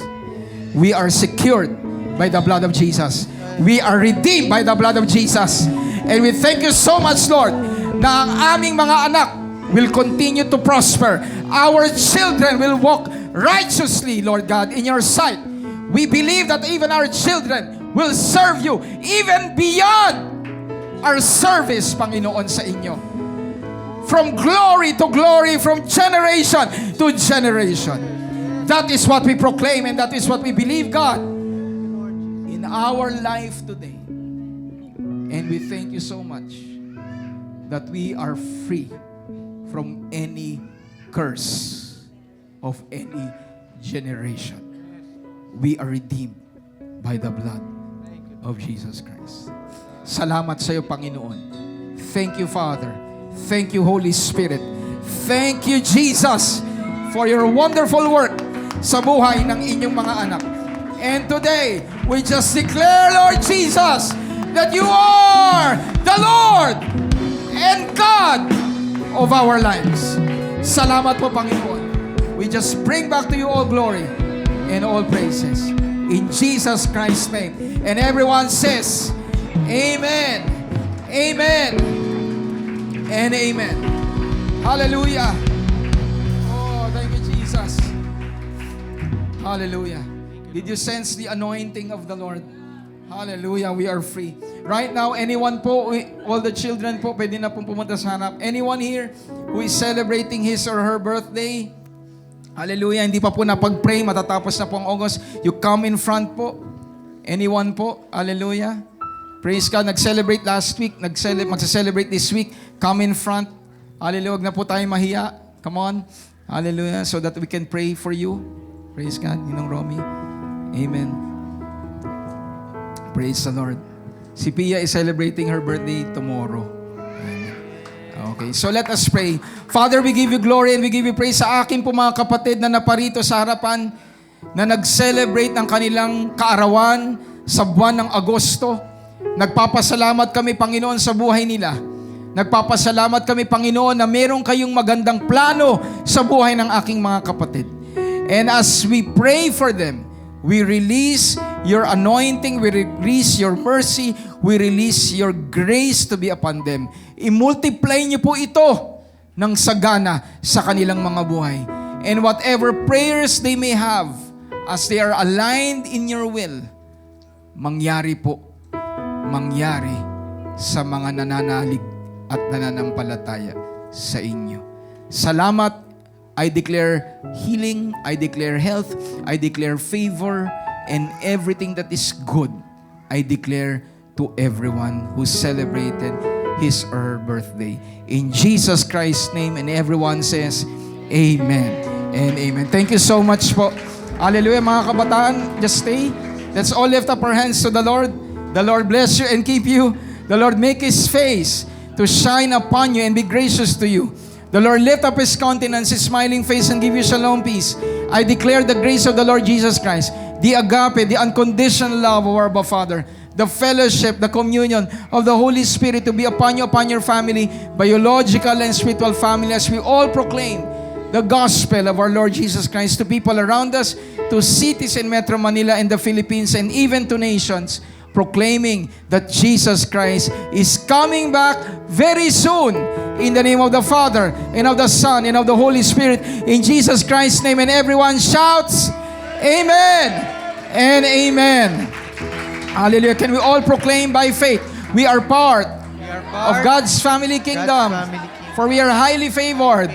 We are secured by the blood of Jesus. We are redeemed by the blood of Jesus. And we thank you so much, Lord, na ang aming mga anak will continue to prosper. Our children will walk righteously, Lord God, in your sight. We believe that even our children will serve you even beyond our service, Panginoon, sa inyo. From glory to glory, from generation to generation. That is what we proclaim and that is what we believe, God, in our life today. And we thank you so much that we are free from any curse of any generation. We are redeemed by the blood of Jesus Christ. Salamat sa iyo, Panginoon. Thank you, Father. Thank you, Holy Spirit. Thank you, Jesus, for your wonderful work sa buhay ng inyong mga anak. And today, we just declare, Lord Jesus, that you are the Lord and God of our lives. Salamat po, Panginoon. We just bring back to you all glory and all praises. In Jesus Christ's name. And everyone says, Amen, Amen, and Amen. Hallelujah. Oh, thank you, Jesus. Hallelujah. Did you sense the anointing of the Lord? Hallelujah, we are free. Right now, anyone po, all the children po, pwede na pong pumunta sa harap. Anyone here who is celebrating his or her birthday? Hallelujah, hindi pa po napag-pray, matatapos na po ang August. You come in front po. Anyone po? Hallelujah. Praise God, nag-celebrate last week, mag-celebrate this week. Come in front. Hallelujah, wag na po tayo mahiya. Come on. Hallelujah, so that we can pray for you. Praise God, Ninong Romy. Amen. Praise the Lord. Si Pia is celebrating her birthday tomorrow. Okay, so let us pray. Father, we give you glory and we give you praise sa aking po mga kapatid na naparito sa harapan na nag-celebrate ng kanilang kaarawan sa buwan ng Agosto. Nagpapasalamat kami, Panginoon, sa buhay nila. Nagpapasalamat kami, Panginoon, na meron kayong magandang plano sa buhay ng aking mga kapatid. And as we pray for them, we release your anointing, we release your mercy, we release your grace to be upon them. I-multiply niyo po ito ng sagana sa kanilang mga buhay. And whatever prayers they may have, as they are aligned in your will, mangyari po, mangyari sa mga nananalig at nananampalataya sa inyo. Salamat. I declare healing, I declare health, I declare favor, and everything that is good, I declare to everyone who celebrated his or her birthday. In Jesus Christ's name, and everyone says, Amen and Amen. Thank you so much po. Hallelujah, mga kabataan. Just stay. Let's all lift up our hands to the Lord. The Lord bless you and keep you. The Lord make His face to shine upon you and be gracious to you. The Lord lift up His countenance, His smiling face, and give you shalom peace. I declare the grace of the Lord Jesus Christ, the agape, the unconditional love of our Abba Father, the fellowship, the communion of the Holy Spirit to be upon you, upon your family, biological and spiritual family, as we all proclaim the gospel of our Lord Jesus Christ to people around us, to cities in Metro Manila and the Philippines, and even to nations, proclaiming that Jesus Christ is coming back very soon. In the name of the Father, and of the Son, and of the Holy Spirit, in Jesus Christ's name. And everyone shouts, Amen and Amen. Hallelujah. Can we all proclaim by faith, we are part of God's family kingdom. For we are highly favored,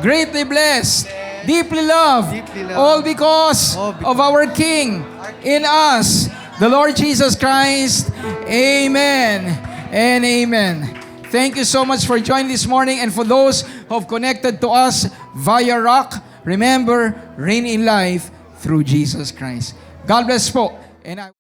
greatly blessed, deeply loved, all because of our King in us, the Lord Jesus Christ. Amen and Amen. Thank you so much for joining this morning, and for those who have connected to us via Rock, remember, reign in life through Jesus Christ. God bless po. And